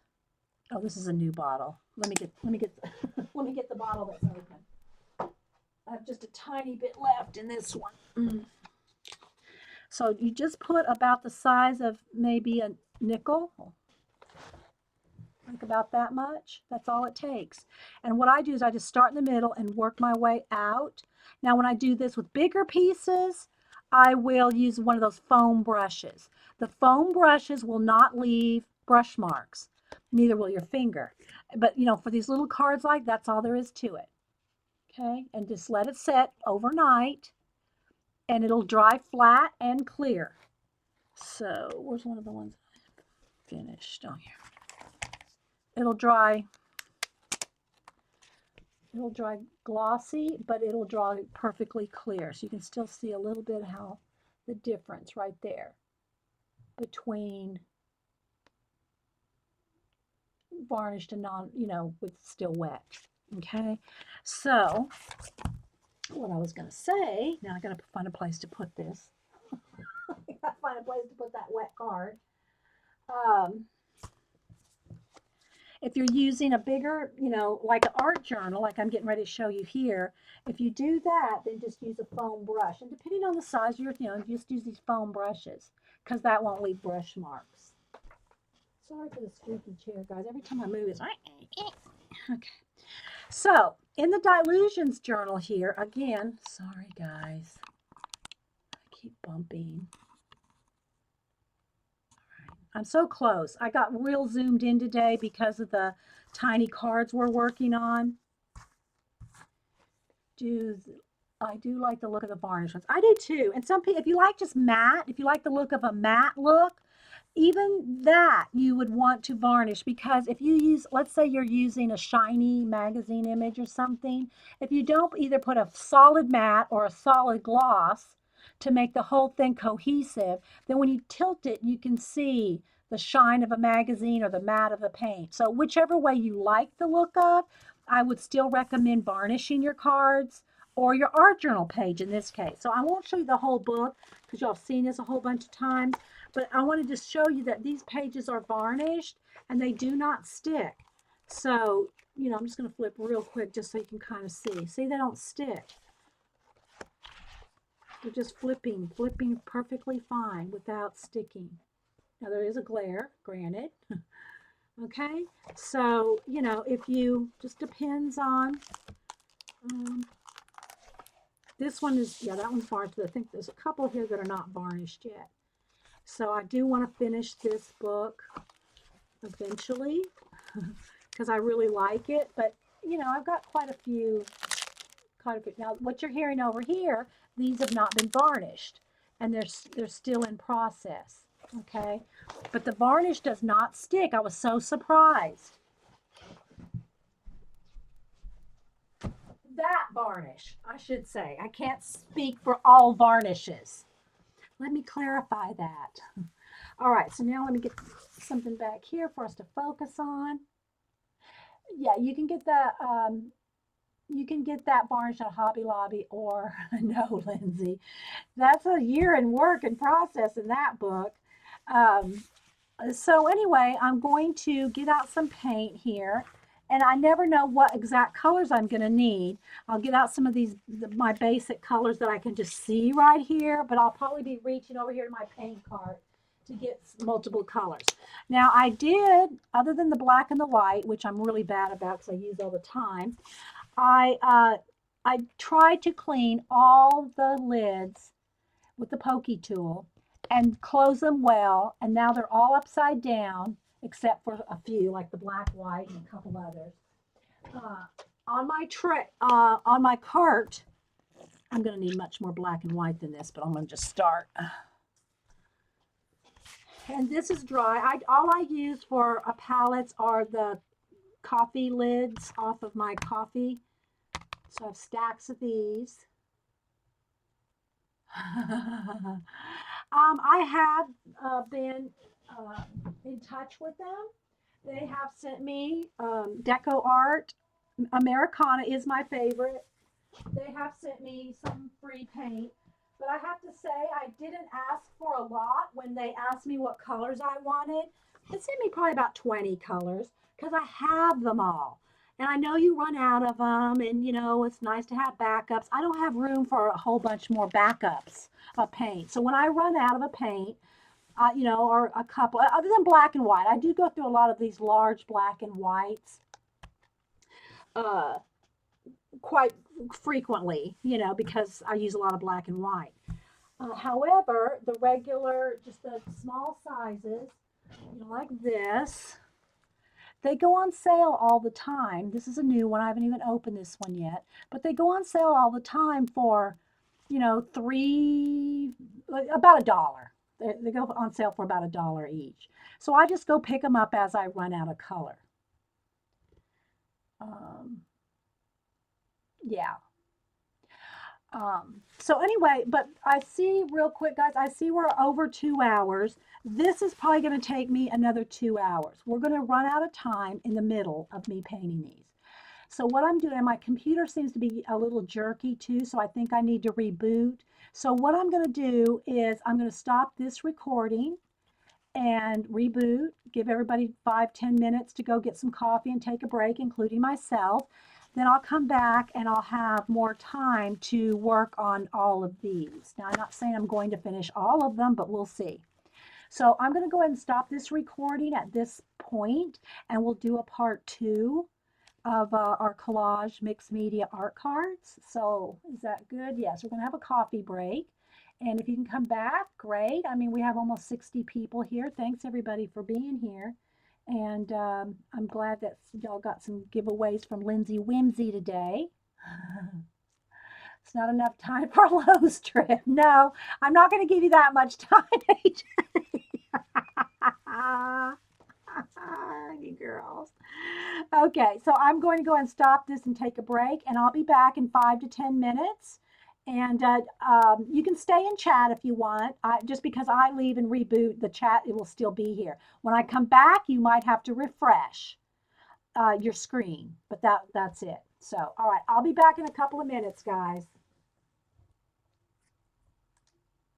Oh, this is a new bottle. Let me get let me get the bottle that's open. I have just a tiny bit left in this one. So you just put about the size of maybe a nickel, like about that much. That's all it takes. And what I do is I just start in the middle and work my way out. Now, when I do this with bigger pieces, I will use one of those foam brushes. The foam brushes will not leave brush marks. Neither will your finger. But, you know, for these little cards like that's all there is to it. Okay, and just let it set overnight and it'll dry flat and clear. So, where's one of the ones I finished? Oh, here. It'll dry glossy, but it'll dry perfectly clear. So you can still see a little bit how the difference right there between varnished and non, you know, with still wet. Okay, so what I was going to say, now I got to find a place to put this. I got to find a place to put that wet card. If you're using a bigger, you know, like an art journal, like I'm getting ready to show you here, if you do that, then just use a foam brush. And depending on the size, you know, just use these foam brushes because that won't leave brush marks. Sorry for the squeaky chair, guys. Every time I move, it's okay. So in the Dilutions journal here, again, sorry guys, I keep bumping. I'm so close. I got real zoomed in today because of the tiny cards we're working on. I do like the look of the varnish ones. I do too. And some people, if you like just matte, if you like the look of a matte look, even that you would want to varnish because if you use, let's say you're using a shiny magazine image or something, if you don't either put a solid matte or a solid gloss to make the whole thing cohesive, then when you tilt it, you can see the shine of a magazine or the matte of the paint. So whichever way you like the look of, I would still recommend varnishing your cards or your art journal page in this case. So I won't show you the whole book because y'all have seen this a whole bunch of times, but I wanted to show you that these pages are varnished and they do not stick. So, you know, I'm just going to flip real quick just so you can kind of see. See, they don't stick. They're just flipping perfectly fine without sticking. Now there is a glare, granted. Okay, so, you know, if you, just depends on, this one is, yeah, that one's varnished. I think there's a couple here that are not varnished yet. So I do want to finish this book eventually because I really like it. But, you know, I've got quite a few. Now, what you're hearing over here, these have not been varnished and they're still in process. Okay, but the varnish does not stick. I was so surprised. That varnish, I should say. I can't speak for all varnishes. Let me clarify that. All right, so now let me get something back here for us to focus on. Yeah, you can get that varnish at Hobby Lobby or no, Lindsay. That's a year in work and process in that book. So anyway, I'm going to get out some paint here. And I never know what exact colors I'm going to need. I'll get out some of these, my basic colors that I can just see right here, but I'll probably be reaching over here to my paint cart to get multiple colors. Now I did, other than the black and the white, which I'm really bad about because I use all the time, I tried to clean all the lids with the pokey tool and close them well, and now they're all upside down except for a few like the black, white, and a couple others. On my tray, on my cart, I'm going to need much more black and white than this, but I'm going to just start. And this is dry. All I use for palettes are the coffee lids off of my coffee. So I have stacks of these. I have been uh, in touch with them. They have sent me Deco Art. Americana is my favorite. They have sent me some free paint. But I have to say, I didn't ask for a lot when they asked me what colors I wanted. They sent me probably about 20 colors because I have them all. And I know you run out of them, and it's nice to have backups. I don't have room for a whole bunch more backups of paint. So when I run out of a paint, or a couple, other than black and white, I do go through a lot of these large black and whites uh, quite frequently, because I use a lot of black and white. However, the regular, just the small sizes, like this, they go on sale all the time. This is a new one. I haven't even opened this one yet, but they go on sale all the time for, about $1. They go on sale for about $1 each. So I just go pick them up as I run out of color. Um, yeah. So anyway, but I see real quick, guys, I see we're over 2 hours. This is probably going to take me another 2 hours. We're going to run out of time in the middle of me painting these. So what I'm doing, my computer seems to be a little jerky too, so I think I need to reboot. So what I'm going to do is I'm going to stop this recording and reboot, give everybody 5-10 minutes to go get some coffee and take a break, including myself. Then I'll come back and I'll have more time to work on all of these. Now, I'm not saying I'm going to finish all of them, but we'll see. So I'm going to go ahead and stop this recording at this point, and we'll do a part 2 of our collage mixed media art cards. So is that good? Yes, we're going to have a coffee break. And if you can come back, great. I mean, we have almost 60 people here. Thanks everybody for being here. And I'm glad that y'all got some giveaways from Lindsay Whimsy today. It's not enough time for a Lowe's trip. No, I'm not going to give you that much time, AJ. You girls. Okay, so I'm going to go and stop this and take a break, and I'll be back in 5 to 10 minutes. And you can stay and chat if you want. Just because I leave and reboot the chat, it will still be here. When I come back, you might have to refresh your screen, but that's it. So, all right, I'll be back in a couple of minutes, guys.